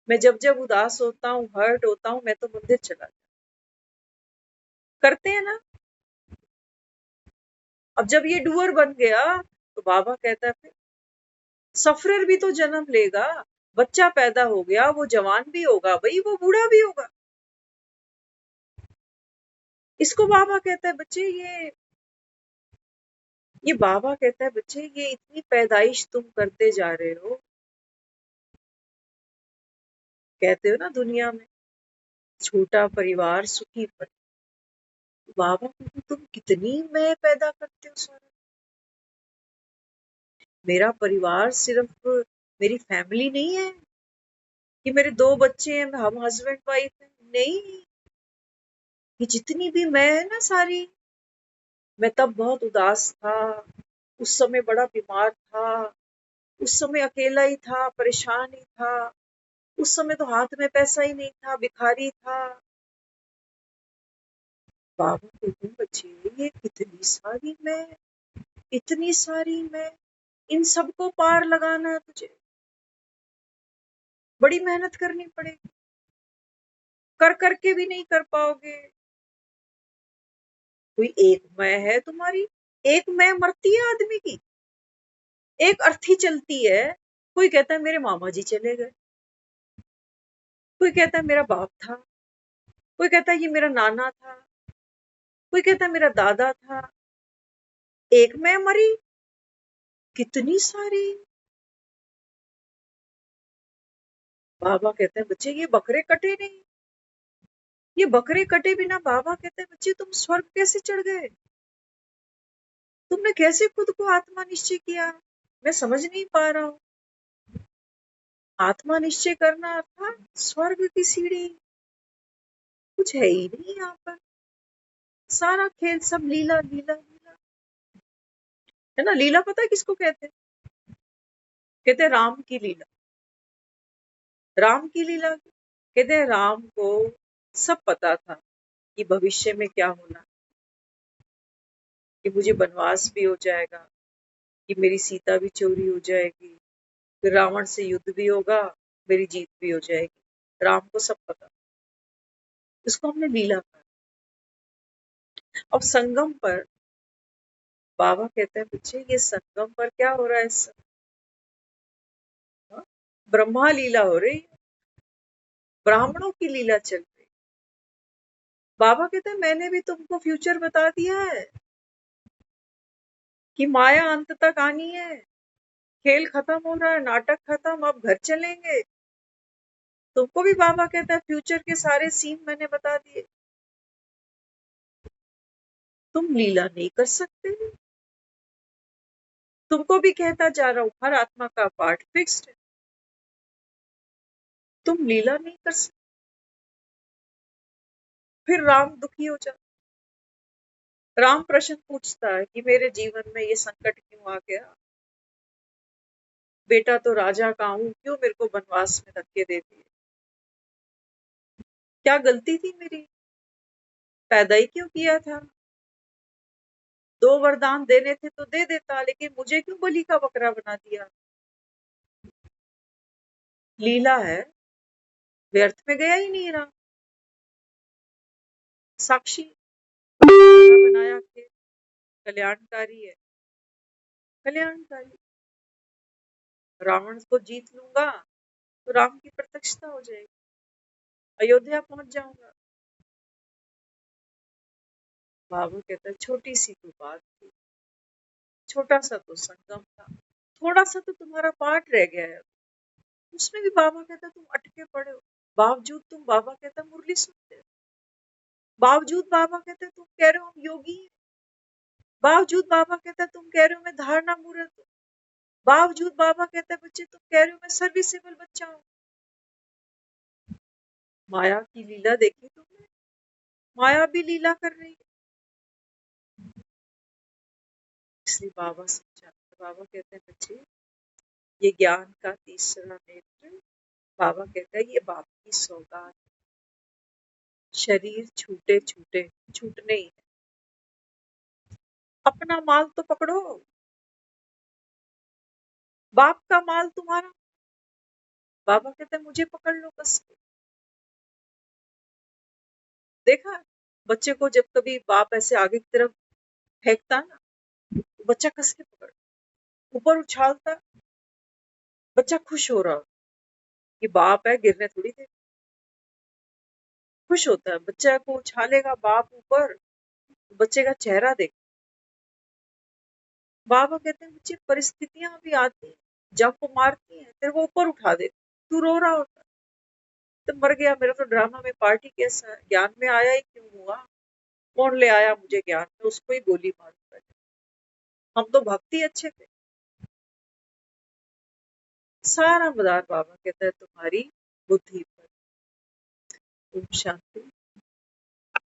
Speaker 1: मैं जब जब उदास होता हूँ, हर्ट होता हूँ, मैं तो मंदिर चला जाता। करते हैं ना? अब जब ये डूअर बन गया तो बाबा कहता है फिर सफरर भी तो जन्म लेगा, बच्चा पैदा हो गया, वो जवान भी होगा भाई, वो बूढ़ा भी होगा। इसको बाबा कहता है बच्चे ये बाबा कहता है बच्चे ये इतनी पैदाइश तुम करते जा रहे हो। कहते हो ना दुनिया में छोटा परिवार सुखी परिवार, बाबा कहते तुम कितनी मैं पैदा करते हो सारा। मेरा परिवार सिर्फ मेरी फैमिली नहीं है कि मेरे 2 बच्चे हैं, हम हस्बैंड वाइफ हैं, नहीं। ये जितनी भी मैं है ना सारी, मैं तब बहुत उदास था, उस समय बड़ा बीमार था, उस समय अकेला ही था, परेशान ही था, उस समय तो हाथ में पैसा ही नहीं था, भिखारी था। बाबा कहते हैं बच्चे ये कितनी सारी मैं, इतनी सारी मैं, इन सबको पार लगाना है तुझे, बड़ी मेहनत करनी पड़ेगी, कर करके भी नहीं कर पाओगे। कोई एक मैं है तुम्हारी, एक मैं मरती है आदमी की, एक अर्थी चलती है। कोई कहता है मेरे मामा जी चले गए, कोई कहता है मेरा बाप था, कोई कहता है ये मेरा नाना था, कोई कहता है मेरा दादा था। एक मैं मरी, कितनी सारी। बाबा कहते हैं बच्चे ये बकरे कटे नहीं, ये बकरे कटे बिना। बाबा कहते हैं बच्चे तुम स्वर्ग कैसे चढ़ गए? तुमने कैसे खुद को आत्मा निश्चय किया? मैं समझ नहीं पा रहा हूँ। आत्मा निश्चय करना अर्थात स्वर्ग की सीढ़ी, कुछ है ही नहीं यहाँ पर। सारा खेल सब लीला लीला लीला है ना। लीला पता है किसको कहते हैं? कहते हैं राम की लीला। राम की लीला कहते हैं राम को सब पता था कि भविष्य में क्या होना, कि मुझे वनवास भी हो जाएगा, कि मेरी सीता भी चोरी हो जाएगी, फिर रावण से युद्ध भी होगा, मेरी जीत भी हो जाएगी। राम को सब पता। इसको हमने लीला कहा। अब संगम पर बाबा कहते हैं बच्चे ये संगम पर क्या हो रहा है इस समय? हाँ? ब्रह्मा लीला हो रही है, ब्राह्मणों की लीला चल रही है। बाबा कहते हैं मैंने भी तुमको फ्यूचर बता दिया है कि माया अंत तक आनी है, खेल खत्म हो रहा है, नाटक खत्म, अब घर चलेंगे। तुमको भी बाबा कहता है फ्यूचर के सारे सीन मैंने बता दिए, तुम लीला नहीं कर सकते। तुमको भी कहता जा रहा हूं हर आत्मा का पार्ट फिक्स्ड है, तुम लीला नहीं कर सकते। फिर राम दुखी हो जाता, राम प्रश्न पूछता है कि मेरे जीवन में ये संकट क्यों आ गया, बेटा तो राजा का हूं, क्यों मेरे को वनवास में धक्के देती है, क्या गलती थी मेरी, पैदा ही क्यों किया था, 2 वरदान देने थे तो दे देता, लेकिन मुझे क्यों बलि का बकरा बना दिया। लीला है, व्यर्थ में गया ही नहीं राम। साक्षी बना बनाया के कल्याणकारी है, कल्याणकारी। रावण को जीत लूंगा तो राम की प्रत्यक्षता हो जाएगी, अयोध्या पहुंच जाऊंगा। बाबा कहता है छोटी सी तो बात थी, छोटा सा तो संगम था, थोड़ा सा तो तुम्हारा पार्ट रह गया है, उसमें भी बाबा कहता तुम अटके पड़े हो। बावजूद तुम, बाबा कहता मुरली सुनते हो, बावजूद बाबा कहते तुम कह रहे हो हम योगी हैं, बावजूद बाबा कहता तुम कह रहे हो मैं धारणा मूर्त हूँ, बावजूद बाबा कहता है बच्चे तुम कह रहे हो मैं सर्विसेबल बच्चा हूँ। माया की लीला देखी तुमने, माया भी लीला कर रही है। इसलिए बाबा समझाते, बाबा कहते हैं बच्चे ये ज्ञान का तीसरा नेत्र, बाबा कहता है ये बाप की सौगात, शरीर छूटे छूटे छूटने ही है, अपना माल तो पकड़ो, बाप का माल तुम्हारा। बाबा कहते हैं मुझे पकड़ लो कस के। देखा बच्चे को जब कभी बाप ऐसे आगे की तरफ फेंकता ना, तो बच्चा कस के पकड़, ऊपर उछालता, बच्चा खुश हो रहा कि बाप है, गिरने थोड़ी दे, खुश होता है। बच्चा को उछालेगा बाप ऊपर, तो बच्चे का चेहरा देख। बाबा कहते हैं बच्चे परिस्थितियां भी आती हैं, जब वो मारती हैं फिर वो ऊपर उठा देती, तू रो रहा होता, तो मर गया, मेरा तो ड्रामा में पार्टी कैसा है, ज्ञान में आया ही क्यों हुआ, कौन ले आया मुझे ज्ञान में, उसको ही गोली मार पड़े, हम तो भक्ति अच्छे थे। सारा मदार बाबा कहता है तुम्हारी बुद्धि पर। ओम शांति।